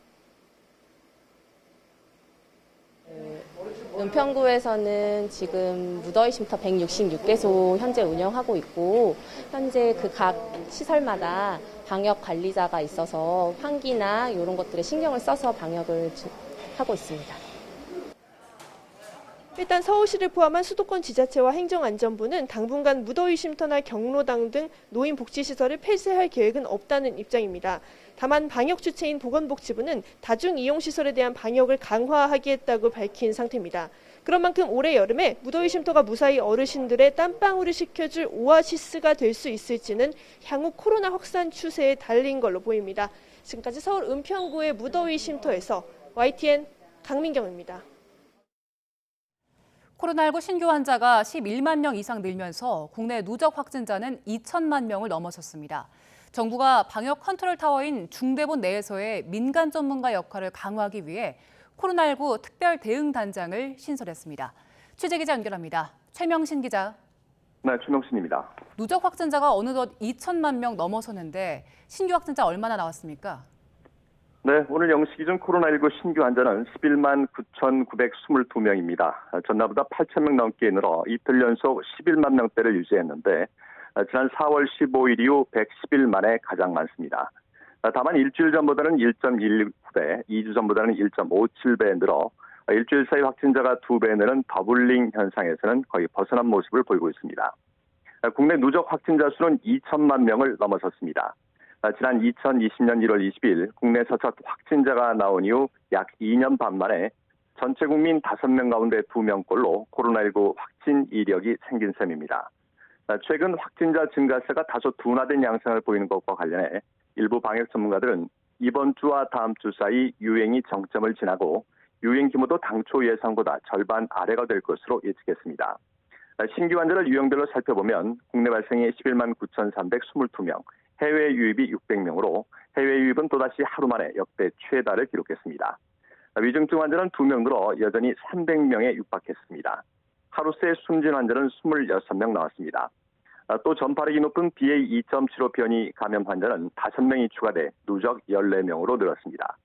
은평구에서는 지금 무더위 쉼터 166개소 현재 운영하고 있고 현재 그 각 시설마다 방역 관리자가 있어서 환기나 이런 것들에 신경을 써서 방역을 하고 있습니다. 일단 서울시를 포함한 수도권 지자체와 행정안전부는 당분간 무더위 쉼터나 경로당 등 노인 복지시설을 폐쇄할 계획은 없다는 입장입니다. 다만 방역 주체인 보건복지부는 다중이용시설에 대한 방역을 강화하겠다고 밝힌 상태입니다. 그런 만큼 올해 여름에 무더위 쉼터가 무사히 어르신들의 땀방울을 식혀줄 오아시스가 될 수 있을지는 향후 코로나 확산 추세에 달린 걸로 보입니다. 지금까지 서울 은평구의 무더위 쉼터에서 YTN 강민경입니다. 코로나19 신규 환자가 11만 명 이상 늘면서 국내 누적 확진자는 2천만 명을 넘어섰습니다. 정부가 방역 컨트롤 타워인 중대본 내에서의 민간 전문가 역할을 강화하기 위해 코로나19 특별 대응 단장을 신설했습니다. 취재기자 연결합니다. 최명신 기자. 네, 최명신입니다. 누적 확진자가 어느덧 2천만 명 넘어서는데 신규 확진자 얼마나 나왔습니까? 네, 오늘 0시 기준 코로나19 신규 환자는 11만 9,922명입니다. 전날보다 8,000명 넘게 늘어 이틀 연속 11만 명대를 유지했는데 지난 4월 15일 이후 110일 만에 가장 많습니다. 다만 일주일 전보다는 1.19배, 2주 전보다는 1.57배 늘어 일주일 사이 확진자가 2배 느는 더블링 현상에서는 거의 벗어난 모습을 보이고 있습니다. 국내 누적 확진자 수는 2천만 명을 넘어섰습니다. 지난 2020년 1월 20일 국내에서 첫 확진자가 나온 이후 약 2년 반 만에 전체 국민 5명 가운데 2명꼴로 코로나19 확진 이력이 생긴 셈입니다. 최근 확진자 증가세가 다소 둔화된 양상을 보이는 것과 관련해 일부 방역 전문가들은 이번 주와 다음 주 사이 유행이 정점을 지나고 유행 규모도 당초 예상보다 절반 아래가 될 것으로 예측했습니다. 신규 환자를 유형별로 살펴보면 국내 발생이 11만 9,322명, 해외 유입이 600명으로 해외 유입은 또다시 하루 만에 역대 최다를 기록했습니다. 위중증 환자는 2명 늘어 여전히 300명에 육박했습니다. 하루 새 숨진 환자는 26명 나왔습니다. 또 전파력이 높은 BA.2.75 변이 감염 환자는 5명이 추가돼 누적 14명으로 늘었습니다.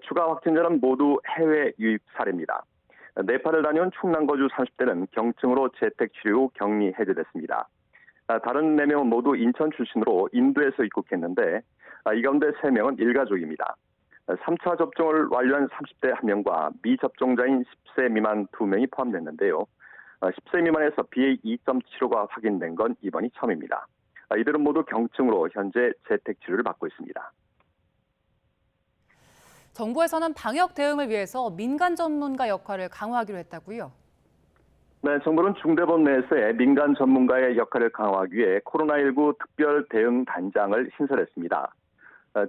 추가 확진자는 모두 해외 유입 사례입니다. 네팔을 다녀온 충남 거주 30대는 경증으로 재택 치료 후 격리 해제됐습니다. 다른 4명은 모두 인천 출신으로 인도에서 입국했는데 이 가운데 3명은 일가족입니다. 3차 접종을 완료한 30대 1명과 미접종자인 10세 미만 2명이 포함됐는데요. 10세 미만에서 BA.2.75가 확인된 건 이번이 처음입니다. 이들은 모두 경증으로 현재 재택 치료를 받고 있습니다. 정부에서는 방역 대응을 위해서 민간 전문가 역할을 강화하기로 했다고요? 네, 정부는 중대본 내에서의 민간 전문가의 역할을 강화하기 위해 코로나19 특별 대응 단장을 신설했습니다.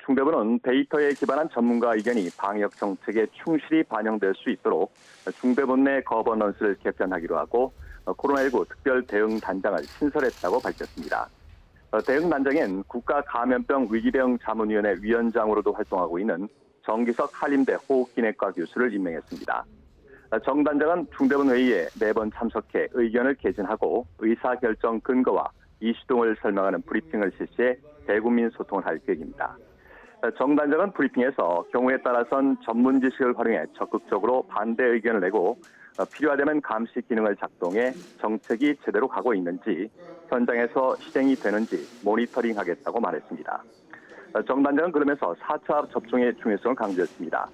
중대본은 데이터에 기반한 전문가 의견이 방역 정책에 충실히 반영될 수 있도록 중대본 내 거버넌스를 개편하기로 하고 코로나19 특별 대응 단장을 신설했다고 밝혔습니다. 대응 단장엔 국가감염병 위기대응 자문위원회 위원장으로도 활동하고 있는 정기석 한림대 호흡기내과 교수를 임명했습니다. 정 단장은 중대본 회의에 매번 참석해 의견을 개진하고 의사결정 근거와 이슈 등을 설명하는 브리핑을 실시해 대국민 소통을 할 계획입니다. 정 단장은 브리핑에서 경우에 따라선 전문 지식을 활용해 적극적으로 반대 의견을 내고 필요하다면 감시 기능을 작동해 정책이 제대로 가고 있는지 현장에서 실행이 되는지 모니터링하겠다고 말했습니다. 정 단장은 그러면서 4차 접종의 중요성을 강조했습니다.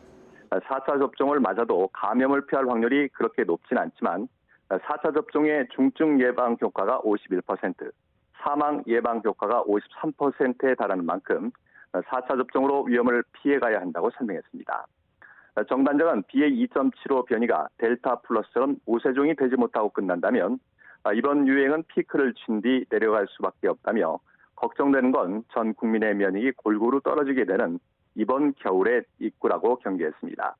4차 접종을 맞아도 감염을 피할 확률이 그렇게 높진 않지만 4차 접종의 중증 예방 효과가 51%, 사망 예방 효과가 53%에 달하는 만큼 4차 접종으로 위험을 피해가야 한다고 설명했습니다. 정 단장은 BA.2.75 변이가 델타 플러스처럼 우세종이 되지 못하고 끝난다면 이번 유행은 피크를 친 뒤 내려갈 수밖에 없다며 걱정되는 건 전 국민의 면역이 골고루 떨어지게 되는 이번 겨울의 입구라고 경계했습니다.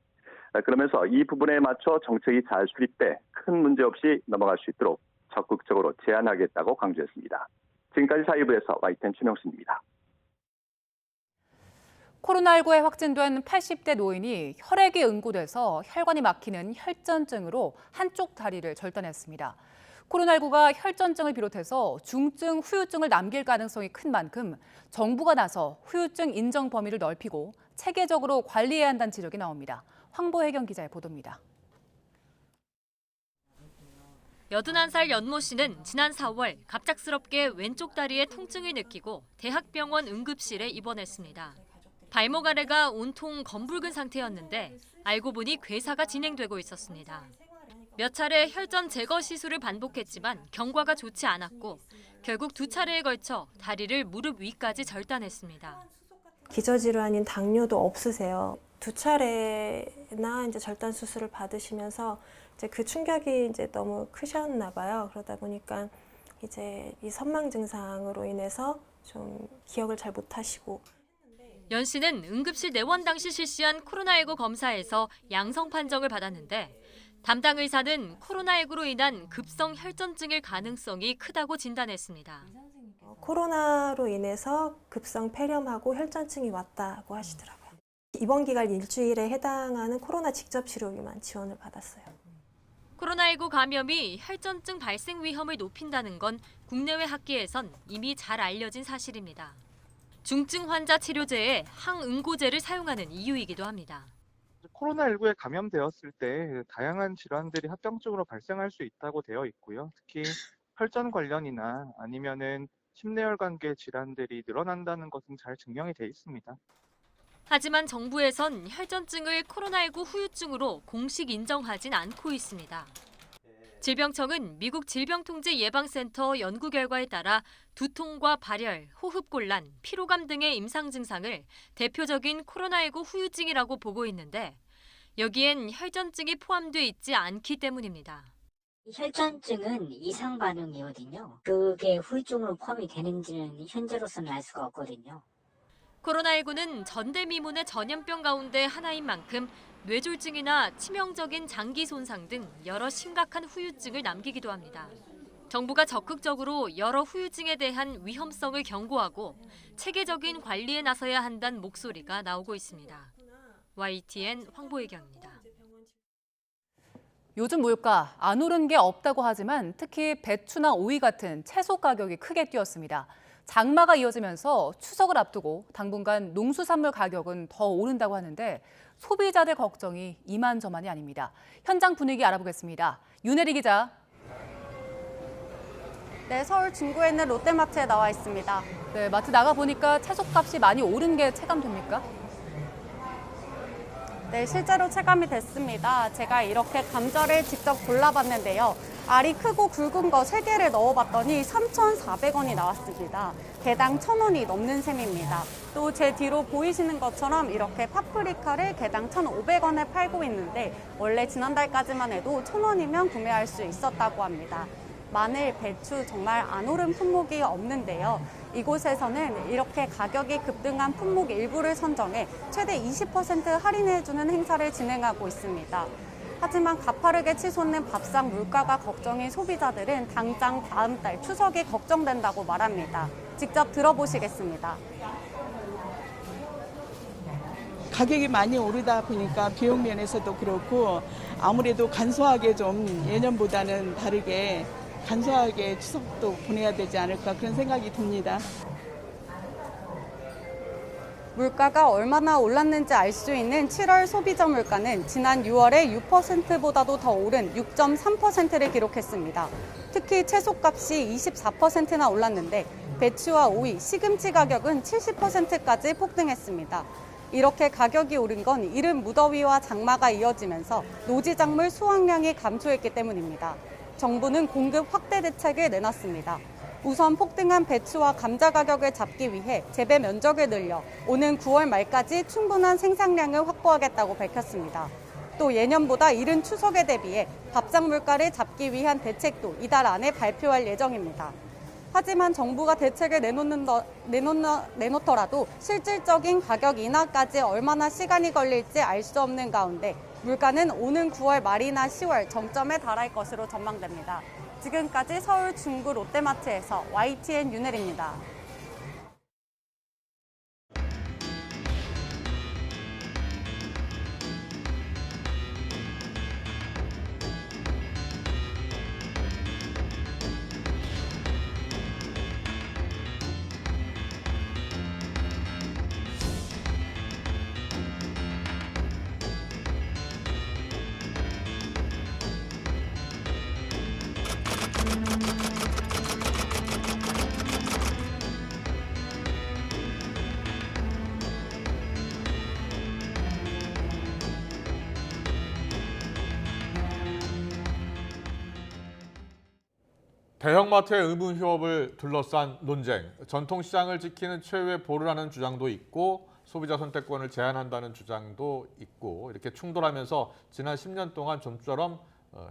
그러면서 이 부분에 맞춰 정책이 잘 수립돼 큰 문제 없이 넘어갈 수 있도록 적극적으로 제안하겠다고 강조했습니다. 지금까지 사회부에서 YTN 최명신입니다. 코로나19에 확진된 80대 노인이 혈액이 응고돼서 혈관이 막히는 혈전증으로 한쪽 다리를 절단했습니다. 코로나19가 혈전증을 비롯해서 중증 후유증을 남길 가능성이 큰 만큼 정부가 나서 후유증 인정 범위를 넓히고 체계적으로 관리해야 한다는 지적이 나옵니다. 황보혜경 기자의 보도입니다. 81살 연모 씨는 지난 4월 갑작스럽게 왼쪽 다리에 통증을 느끼고 대학병원 응급실에 입원했습니다. 발목 아래가 온통 검붉은 상태였는데 알고 보니 괴사가 진행되고 있었습니다. 몇 차례 혈전 제거 시술을 반복했지만 경과가 좋지 않았고 결국 2차례에 걸쳐 다리를 무릎 위까지 절단했습니다. 기저질환인 당뇨도 없으세요. 2차례나 이제 절단 수술을 받으시면서 이제 그 충격이 이제 너무 크셨나 봐요. 그러다 보니까 이제 이 선망 증상으로 인해서 좀 기억을 잘 못하시고. 연 씨는 응급실 내원 당시 실시한 코로나19 검사에서 양성 판정을 받았는데 담당 의사는 코로나19로 인한 급성 혈전증일 가능성이 크다고 진단했습니다. 코로나로 인해서 급성 폐렴하고 혈전증이 왔다고 하시더라고요. 입원 기간 일주일에 해당하는 코로나 직접 치료비만 지원을 받았어요. 코로나19 감염이 혈전증 발생 위험을 높인다는 건 국내외 학계에선 이미 잘 알려진 사실입니다. 중증 환자 치료제에 항응고제를 사용하는 이유이기도 합니다. 코로나19에 감염되었을 때 다양한 질환들이 합병증으로 발생할 수 있다고 되어 있고요. 특히 혈전 관련이나 아니면은 심내혈관계 질환들이 늘어난다는 것은 잘 증명이 돼 있습니다. 하지만 정부에선 혈전증을 코로나19 후유증으로 공식 인정하진 않고 있습니다. 질병청은 미국 질병통제예방센터 연구 결과에 따라 두통과 발열, 호흡곤란, 피로감 등의 임상 증상을 대표적인 코로나19 후유증이라고 보고 있는데 여기엔 혈전증이 포함돼 있지 않기 때문입니다. 혈전증은 이상 반응이거든요. 그게 후유증으로 포함이 되는지는 현재로서는 알 수가 없거든요. 코로나19는 전대미문의 전염병 가운데 하나인 만큼 뇌졸중이나 치명적인 장기 손상 등 여러 심각한 후유증을 남기기도 합니다. 정부가 적극적으로 여러 후유증에 대한 위험성을 경고하고 체계적인 관리에 나서야 한다는 목소리가 나오고 있습니다. YTN 황보혜경입니다. 요즘 물가 안 오른 게 없다고 하지만 특히 배추나 오이 같은 채소 가격이 크게 뛰었습니다. 장마가 이어지면서 추석을 앞두고 당분간 농수산물 가격은 더 오른다고 하는데 소비자들 걱정이 이만저만이 아닙니다. 현장 분위기 알아보겠습니다. 윤혜리 기자. 네, 서울 중구에 있는 롯데마트에 나와 있습니다. 네, 마트 나가보니까 채소값이 많이 오른 게 체감됩니까? 네, 실제로 체감이 됐습니다. 제가 이렇게 감자를 직접 골라봤는데요. 알이 크고 굵은 거 3개를 넣어봤더니 3,400원이 나왔습니다. 개당 1,000원이 넘는 셈입니다. 또 제 뒤로 보이시는 것처럼 이렇게 파프리카를 개당 1,500원에 팔고 있는데 원래 지난달까지만 해도 1,000원이면 구매할 수 있었다고 합니다. 마늘, 배추 정말 안 오른 품목이 없는데요. 이곳에서는 이렇게 가격이 급등한 품목 일부를 선정해 최대 20% 할인해주는 행사를 진행하고 있습니다. 하지만 가파르게 치솟는 밥상 물가가 걱정인 소비자들은 당장 다음 달 추석이 걱정된다고 말합니다. 직접 들어보시겠습니다. 가격이 많이 오르다 보니까 비용 면에서도 그렇고 아무래도 간소하게 좀 예년보다는 다르게 간소하게 추석도 보내야 되지 않을까 그런 생각이 듭니다. 물가가 얼마나 올랐는지 알 수 있는 7월 소비자 물가는 지난 6월에 6%보다도 더 오른 6.3%를 기록했습니다. 특히 채소값이 24%나 올랐는데 배추와 오이, 시금치 가격은 70%까지 폭등했습니다. 이렇게 가격이 오른 건 이른 무더위와 장마가 이어지면서 노지작물 수확량이 감소했기 때문입니다. 정부는 공급 확대 대책을 내놨습니다. 우선 폭등한 배추와 감자 가격을 잡기 위해 재배 면적을 늘려 오는 9월 말까지 충분한 생산량을 확보하겠다고 밝혔습니다. 또 예년보다 이른 추석에 대비해 밥상 물가를 잡기 위한 대책도 이달 안에 발표할 예정입니다. 하지만 정부가 대책을 내놓더라도 실질적인 가격 인하까지 얼마나 시간이 걸릴지 알 수 없는 가운데 물가는 오는 9월 말이나 10월 정점에 달할 것으로 전망됩니다. 지금까지 서울 중구 롯데마트에서 YTN 윤혜리입니다. 대형마트의 의무 휴업을 둘러싼 논쟁, 전통시장을 지키는 최후의 보루라는 주장도 있고 소비자 선택권을 제한한다는 주장도 있고 이렇게 충돌하면서 지난 10년 동안 좀처럼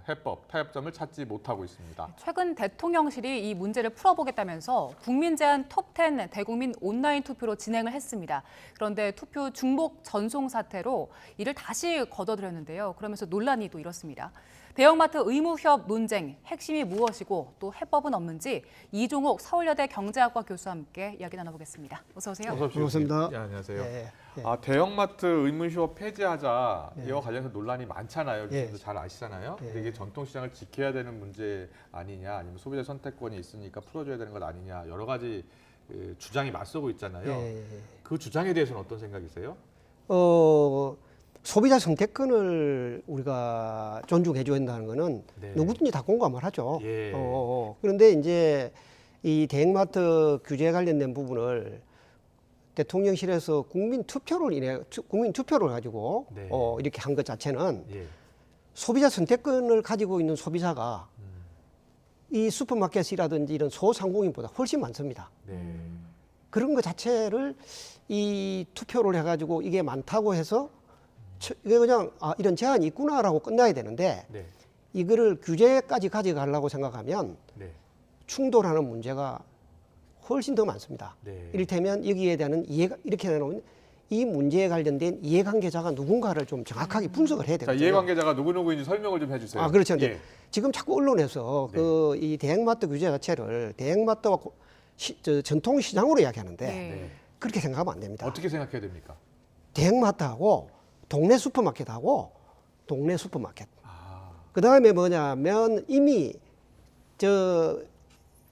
해법, 타협점을 찾지 못하고 있습니다. 최근 대통령실이 이 문제를 풀어보겠다면서 국민 제안 톱10 대국민 온라인 투표로 진행을 했습니다. 그런데 투표 중복 전송 사태로 이를 다시 거둬들였는데요. 그러면서 논란이 또 일었습니다. 대형마트 의무 휴업 논쟁, 핵심이 무엇이고 또 해법은 없는지 이종옥 서울여대 경제학과 교수와 함께 이야기 나눠보겠습니다. 어서 오세요. 어서 오십시오. 반갑습니다. 예, 안녕하세요. 예, 예. 대형마트 의무 휴업 폐지하자 이와 관련해서 논란이 많잖아요. 예. 교수님도 잘 아시잖아요. 근데 이게 전통시장을 지켜야 되는 문제 아니냐, 아니면 소비자 선택권이 있으니까 풀어줘야 되는 것 아니냐, 여러 가지 주장이 맞서고 있잖아요. 예. 그 주장에 대해서는 어떤 생각이세요? 소비자 선택권을 우리가 존중해줘야 한다는 거는 네. 누구든지 다 공감을 하죠. 예. 그런데 이제 이 대형마트 규제 관련된 부분을 대통령실에서 국민 투표를 가지고 네. 이렇게 한 것 자체는 예. 소비자 선택권을 가지고 있는 소비자가 이 슈퍼마켓이라든지 이런 소상공인보다 훨씬 많습니다. 네. 그런 것 자체를 이 투표를 해가지고 이게 많다고 해서 이게 그냥 이런 제한이 있구나라고 끝나야 되는데 네. 이거를 규제까지 가져가려고 생각하면 네. 충돌하는 문제가 훨씬 더 많습니다. 네. 이를테면 여기에 대한 이해가 이렇게 해놓으면 이 문제에 관련된 이해관계자가 누군가를 좀 정확하게 분석을 해야 되거든요. 자, 이해관계자가 누구누구인지 설명을 좀 해주세요. 그렇죠. 예. 지금 자꾸 언론에서 네. 이 대형마트 규제 자체를 대형마트와 전통시장으로 이야기하는데 네. 그렇게 생각하면 안 됩니다. 어떻게 생각해야 됩니까? 대형마트하고 동네 슈퍼마켓하고 동네 슈퍼마켓. 그 다음에 뭐냐면 이미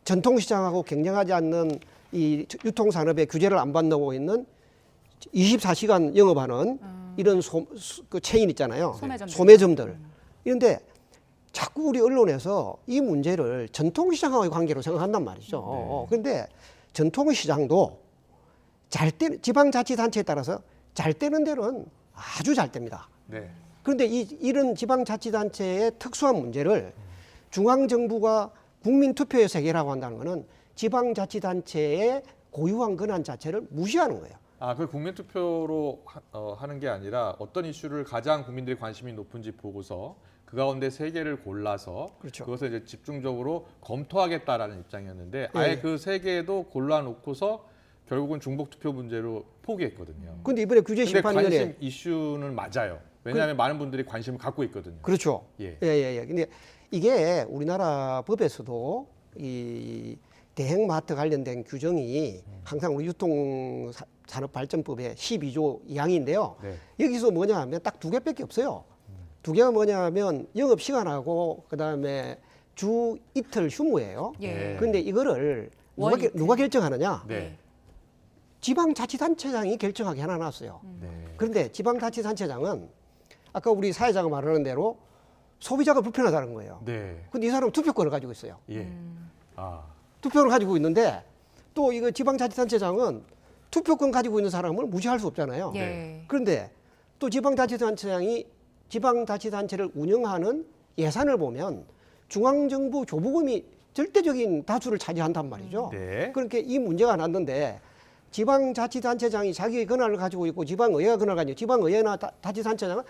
전통시장하고 경쟁하지 않는 이 유통산업의 규제를 안 받고 있는 24시간 영업하는 이런 그 체인 있잖아요. 소매점들. 그런데 자꾸 우리 언론에서 이 문제를 전통시장과의 관계로 생각한단 말이죠. 그런데 전통시장도 지방자치단체에 따라서 잘 되는 데는 아주 잘 됩니다. 네. 그런데 이런 지방자치단체의 특수한 문제를 중앙정부가 국민투표에서 해결하고 한다는 것은 지방자치단체의 고유한 권한 자체를 무시하는 거예요. 그 국민투표로 하는 게 아니라 어떤 이슈를 가장 국민들이 관심이 높은지 보고서 그 가운데 3개를 골라서 그렇죠. 그것을 이제 집중적으로 검토하겠다라는 입장이었는데 네. 아예 그 3개도 골라놓고서 결국은 중복투표 문제로 포기했거든요. 근데 이번에 규제 심판위원회 관심 이슈는 맞아요. 왜냐하면 많은 분들이 관심을 갖고 있거든요. 그렇죠. 예. 근데 이게 우리나라 법에서도 이 대형마트 관련된 규정이 항상 우리 유통산업발전법의 12조 2항인데요. 네. 여기서 뭐냐 하면 딱 2개밖에 없어요. 2개가 뭐냐 하면 영업시간하고 그다음에 주 이틀 휴무예요. 예. 그런데 이거를 누가 결정하느냐? 네. 지방자치단체장이 결정하게 해놨어요. 네. 그런데 지방자치단체장은 아까 우리 사회자가 말하는 대로 소비자가 불편하다는 거예요. 네. 근데 이 사람은 투표권을 가지고 있어요. 예. 투표를 가지고 있는데 또 이거 지방자치단체장은 투표권 가지고 있는 사람을 무시할 수 없잖아요. 예. 그런데 또 지방자치단체장이 지방자치단체를 운영하는 예산을 보면 중앙정부 조부금이 절대적인 다수를 차지한단 말이죠. 네. 그러니까 이 문제가 났는데 지방자치단체장이 자기의 권한을 가지고 있고 지방의회가 권한을 가지고 지방의회나 자치단체장은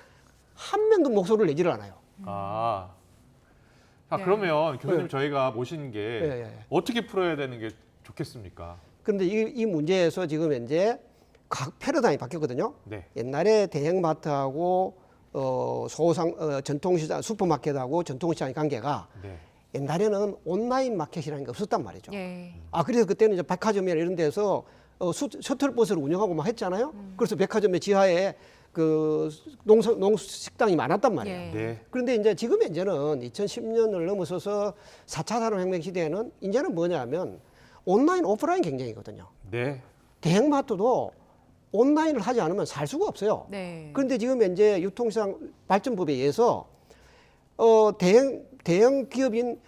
한 명도 목소리를 내지를 않아요. 그러면 교수님 네. 저희가 모신 게 어떻게 풀어야 되는 게 좋겠습니까? 그런데 이 문제에서 지금 현재 각 패러다임이 바뀌었거든요. 네. 옛날에 대형마트하고 전통시장, 슈퍼마켓하고 전통시장의 관계가 네. 옛날에는 온라인 마켓이라는 게 없었단 말이죠. 예. 그래서 그때는 이제 백화점이나 이런 데서 셔틀버스를 운영하고 막 했잖아요. 그래서 백화점의 지하에 그 농식당이 많았단 말이에요. 예. 네. 그런데 이제 지금 현재는 2010년을 넘어서서 4차 산업혁명 시대에는 이제는 뭐냐면 온라인, 오프라인 경쟁이거든요. 네. 대형마트도 온라인을 하지 않으면 살 수가 없어요. 네. 그런데 지금 현재 유통시장 발전법에 의해서 대형 기업인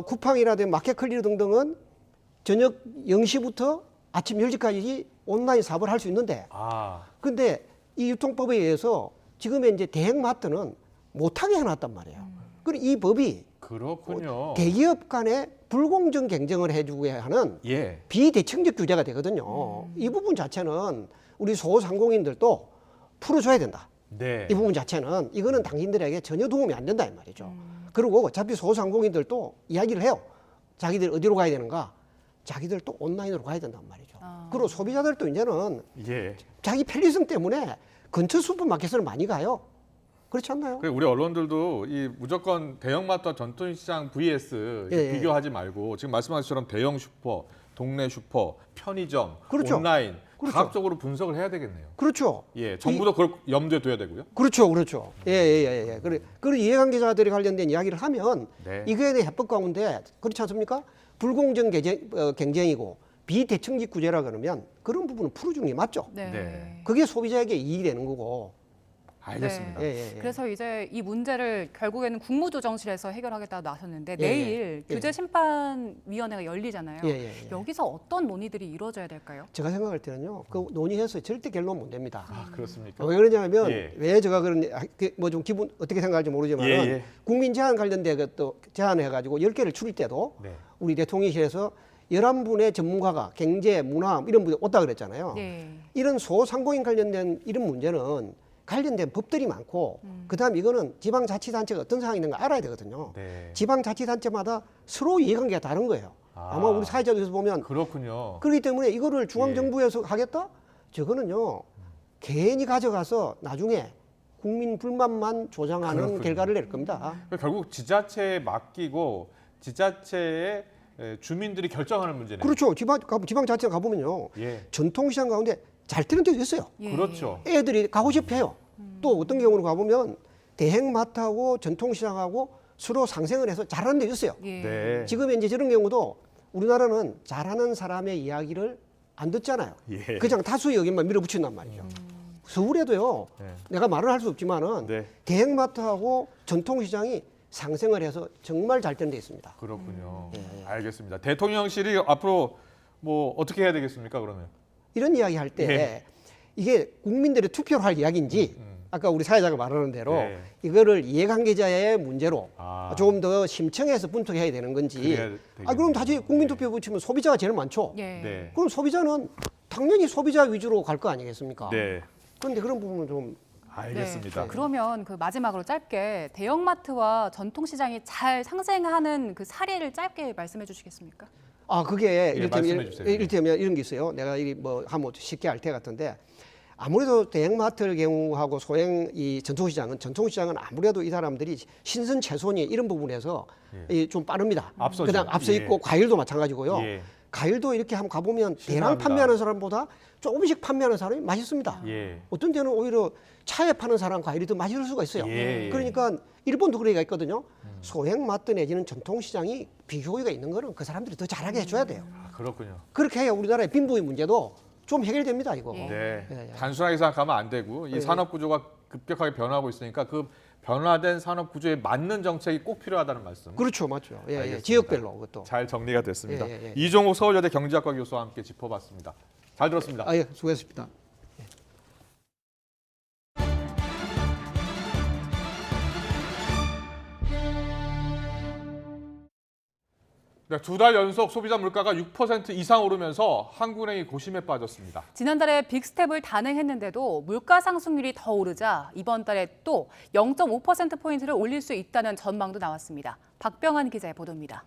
쿠팡이라든지 마켓클리어 등등은 저녁 0시부터 아침 10시까지 온라인 사업을 할 수 있는데 근데 이 유통법에 의해서 지금 현재 대형마트는 못하게 해놨단 말이에요. 그리고 이 법이 그렇군요. 대기업 간에 불공정 경쟁을 해주게 하는 예. 비대칭적 규제가 되거든요. 이 부분 자체는 우리 소상공인들도 풀어줘야 된다. 네. 이 부분 자체는 이거는 당신들에게 전혀 도움이 안 된다 이 말이죠. 그리고 어차피 소상공인들도 이야기를 해요. 자기들 어디로 가야 되는가? 자기들 또 온라인으로 가야 된단 말이죠. 그리고 소비자들도 이제는 예. 자기 편리성 때문에 근처 슈퍼마켓을 많이 가요. 그렇지 않나요? 우리 언론들도 이 무조건 대형마트와 전통시장 vs 예, 예. 비교하지 말고 지금 말씀하신 것처럼 대형 슈퍼, 동네 슈퍼, 편의점, 그렇죠. 온라인 그렇죠. 다합적으로 분석을 해야 되겠네요. 그렇죠. 예, 정부도 그걸 염두에 둬야 되고요. 그렇죠, 그렇죠. 예. 그리고 이해관계자들이 관련된 이야기를 하면 네. 이거에 대해 해법 가운데 그렇지 않습니까? 불공정 경쟁이고 비대칭적 구제라 그러면 그런 부분은 풀어주는 게 맞죠. 네. 그게 소비자에게 이익이 되는 거고. 알겠습니다. 예. 그래서 이제 이 문제를 결국에는 국무조정실에서 해결하겠다고 나섰는데 예, 내일 예. 규제심판위원회가 열리잖아요. 예. 여기서 어떤 논의들이 이루어져야 될까요? 제가 생각할 때는요, 그 논의해서 절대 결론 못 냅니다. 아, 그렇습니까? 왜 그러냐면 예. 왜 제가 그런 뭐 좀 기분 어떻게 생각할지 모르지만 예. 국민 제한 관련된 또 제안을 해가지고 10개를 추릴 때도 네. 우리 대통령실에서 11분의 전문가가 경제, 문화 이런 분이 왔다 그랬잖아요. 이런 소상공인 관련된 이런 문제는 관련된 법들이 많고 그다음 이거는 지방자치단체가 어떤 상황이 있는가 알아야 되거든요. 네. 지방자치단체마다 서로 이해관계가 다른 거예요. 아마 우리 사회자들에서 보면 그렇군요. 그렇기 때문에 이거를 중앙정부에서 하겠다? 저거는요. 괜히 가져가서 나중에 국민 불만만 조장하는 그렇군요. 결과를 낼 겁니다. 결국 지자체에 맡기고 지자체의 주민들이 결정하는 문제네요. 그렇죠. 지방자치에 가보면요. 예. 전통시장 가운데 잘 되는 데도 있어요. 그렇죠. 애들이 가고 싶어 해요. 또 어떤 경우로 가보면 대형마트하고 전통시장하고 서로 상생을 해서 잘하는 데 있어요. 네. 지금 이제 저런 경우도 우리나라는 잘하는 사람의 이야기를 안 듣잖아요. 예. 그냥 다수의 의견만 밀어붙인단 말이죠. 서울에도요. 네. 내가 말을 할 수 없지만은 네. 대형마트하고 전통시장이 상생을 해서 정말 잘 되는 데 있습니다. 그렇군요. 알겠습니다. 대통령실이 앞으로 뭐 어떻게 해야 되겠습니까, 그러면? 이런 이야기 할 때 네. 이게 국민들이 투표를 할 이야기인지 아까 우리 사회자가 말하는 대로 네. 이거를 이해관계자의 문제로 조금 더 심층해서 분석해야 되는 건지 그래야 그럼 다시 국민투표 붙이면 소비자가 제일 많죠. 네. 그럼 소비자는 당연히 소비자 위주로 갈 거 아니겠습니까? 네. 그런데 그런 부분은 좀 알겠습니다. 그러면 그 마지막으로 짧게 대형마트와 전통시장이 잘 상생하는 그 사례를 짧게 말씀해 주시겠습니까? 그게 말씀해 주세요. 이를테면 이런 게 있어요. 내가 뭐 하면 쉽게 알 테 같은데 아무래도 대형마트의 경우하고 소형 이 전통시장은 아무래도 이 사람들이 신선 채소니 이런 부분에서 좀 빠릅니다. 앞서죠. 그다음 앞서 있고 과일도 마찬가지고요. 예. 과일도 이렇게 한번 가보면 대량 신선합니다. 판매하는 사람보다 조금씩 판매하는 사람이 맛있습니다. 예. 어떤 데는 오히려 차에 파는 사람 과일이 더 맛있을 수가 있어요. 예. 그러니까 일본도 그런 얘기가 있거든요. 소형마트 내지는 전통시장이 비교가 있는 거는 그 사람들이 더 잘하게 해줘야 돼요. 그렇군요. 그렇게 해야 우리나라의 빈부의 문제도 좀 해결됩니다. 이거. 네. 단순하게 생각하면 안 되고 이 산업 구조가 급격하게 변화하고 있으니까 그 변화된 산업 구조에 맞는 정책이 꼭 필요하다는 말씀. 그렇죠, 맞죠. 알겠습니다. 지역별로 그것도. 잘 정리가 됐습니다. 예. 이종욱 서울여대 경제학과 교수와 함께 짚어봤습니다. 잘 들었습니다. 수고했습니다. 네, 2달 연속 소비자 물가가 6% 이상 오르면서 한국은행이 고심에 빠졌습니다. 지난달에 빅스텝을 단행했는데도 물가 상승률이 더 오르자 이번 달에 또 0.5%포인트를 올릴 수 있다는 전망도 나왔습니다. 박병환 기자의 보도입니다.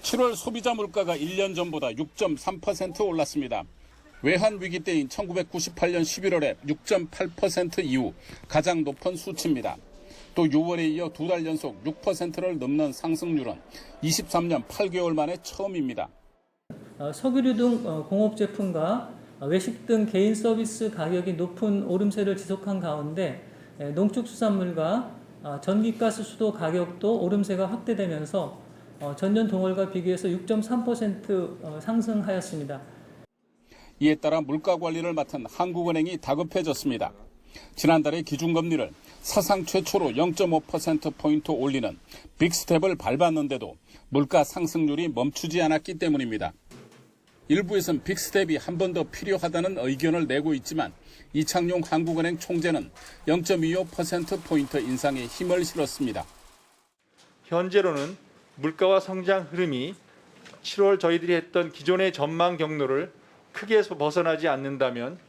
7월 소비자 물가가 1년 전보다 6.3% 올랐습니다. 외환 위기 때인 1998년 11월에 6.8% 이후 가장 높은 수치입니다. 또 6월에 이어 2달 연속 6%를 넘는 상승률은 23년 8개월 만에 처음입니다. 석유류 등 공업 제품과 외식 등 개인 서비스 가격이 높은 오름세를 지속한 가운데 농축수산물과 전기가스 수도 가격도 오름세가 확대되면서 전년 동월과 비교해서 6.3% 상승하였습니다. 이에 따라 물가 관리를 맡은 한국은행이 다급해졌습니다. 지난달에 기준금리를 사상 최초로 0.5%포인트 올리는 빅스텝을 밟았는데도 물가 상승률이 멈추지 않았기 때문입니다. 일부에선 빅스텝이 한 번 더 필요하다는 의견을 내고 있지만 이창용 한국은행 총재는 0.25%포인트 인상에 힘을 실었습니다. 현재로는 물가와 성장 흐름이 7월 저희들이 했던 기존의 전망 경로를 크게 벗어나지 않는다면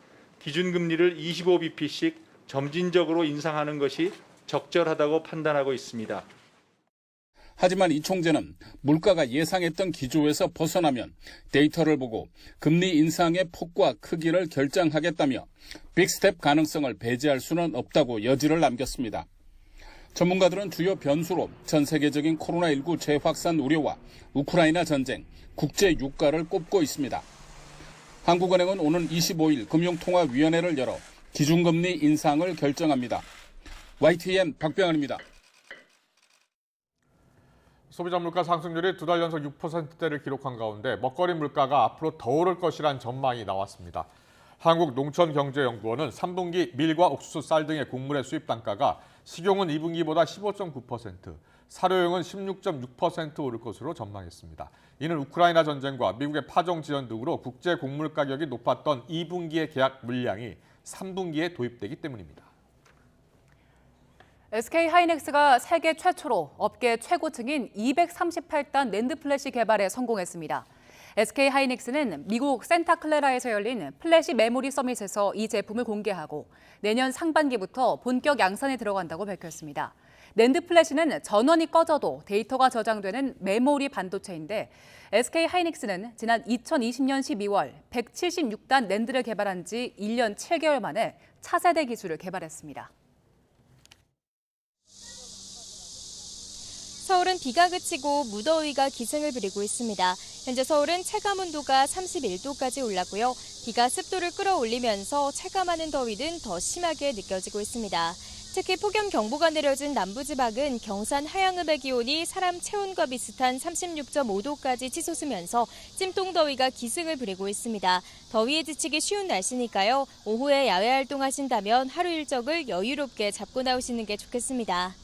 기준금리를 25bp씩 점진적으로 인상하는 것이 적절하다고 판단하고 있습니다. 하지만 이 총재는 물가가 예상했던 기조에서 벗어나면 데이터를 보고 금리 인상의 폭과 크기를 결정하겠다며 빅스텝 가능성을 배제할 수는 없다고 여지를 남겼습니다. 전문가들은 주요 변수로 전 세계적인 코로나19 재확산 우려와 우크라이나 전쟁, 국제 유가를 꼽고 있습니다. 한국은행은 오는 25일 금융통화위원회를 열어 기준금리 인상을 결정합니다. YTN 박병환입니다. 소비자 물가 상승률이 두 달 연속 6%대를 기록한 가운데 먹거리 물가가 앞으로 더 오를 것이란 전망이 나왔습니다. 한국농촌경제연구원은 3분기 밀과 옥수수, 쌀 등의 곡물의 수입 단가가 식용은 2분기보다 15.9%, 사료용은 16.6% 오를 것으로 전망했습니다. 이는 우크라이나 전쟁과 미국의 파종 지연 등으로 국제 곡물 가격이 높았던 2분기의 계약 물량이 3분기에 도입되기 때문입니다. SK하이닉스가 세계 최초로 업계 최고층인 238단 낸드 플래시 개발에 성공했습니다. SK하이닉스는 미국 산타클라라에서 열린 플래시 메모리 서밋에서 이 제품을 공개하고 내년 상반기부터 본격 양산에 들어간다고 밝혔습니다. 낸드 플래시는 전원이 꺼져도 데이터가 저장되는 메모리 반도체인데 SK하이닉스는 지난 2020년 12월 176단 낸드를 개발한 지 1년 7개월 만에 차세대 기술을 개발했습니다. 서울은 비가 그치고 무더위가 기승을 부리고 있습니다. 현재 서울은 체감온도가 31도까지 올랐고요. 비가 습도를 끌어올리면서 체감하는 더위는 더 심하게 느껴지고 있습니다. 특히 폭염경보가 내려진 남부지방은 경산 하양읍의 기온이 사람 체온과 비슷한 36.5도까지 치솟으면서 찜통더위가 기승을 부리고 있습니다. 더위에 지치기 쉬운 날씨니까요. 오후에 야외 활동하신다면 하루 일정을 여유롭게 잡고 나오시는 게 좋겠습니다.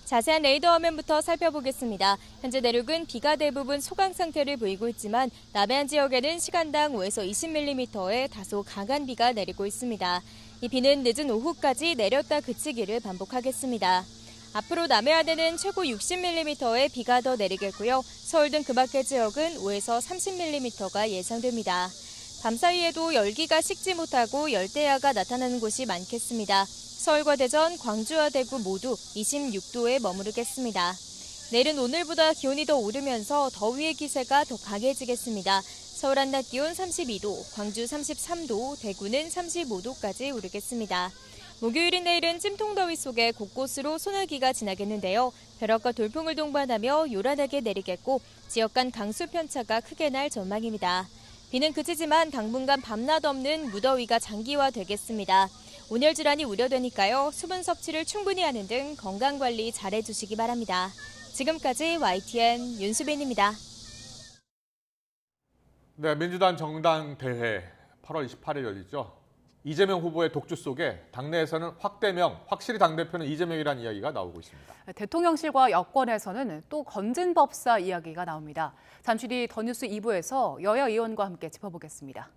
자세한 레이더 화면부터 살펴보겠습니다. 현재 내륙은 비가 대부분 소강 상태를 보이고 있지만 남해안 지역에는 시간당 5에서 20mm의 다소 강한 비가 내리고 있습니다. 이 비는 늦은 오후까지 내렸다 그치기를 반복하겠습니다. 앞으로 남해안에는 최고 60mm의 비가 더 내리겠고요. 서울 등 그 밖의 지역은 5에서 30mm가 예상됩니다. 밤사이에도 열기가 식지 못하고 열대야가 나타나는 곳이 많겠습니다. 서울과 대전, 광주와 대구 모두 26도에 머무르겠습니다. 내일은 오늘보다 기온이 더 오르면서 더위의 기세가 더 강해지겠습니다. 서울 한낮 기온 32도, 광주 33도, 대구는 35도까지 오르겠습니다. 목요일인 내일은 찜통더위 속에 곳곳으로 소나기가 지나겠는데요. 벼락과 돌풍을 동반하며 요란하게 내리겠고 지역 간 강수 편차가 크게 날 전망입니다. 비는 그치지만 당분간 밤낮 없는 무더위가 장기화되겠습니다. 온열 질환이 우려되니까요. 수분 섭취를 충분히 하는 등 건강관리 잘해주시기 바랍니다. 지금까지 YTN 윤수빈입니다. 네, 민주당 정당대회 8월 28일 열리죠. 이재명 후보의 독주 속에 당내에서는 확대명, 확실히 당대표는 이재명이라는 이야기가 나오고 있습니다. 대통령실과 여권에서는 또 건진법사 이야기가 나옵니다. 잠시 뒤 더 뉴스 2부에서 여야 의원과 함께 짚어보겠습니다.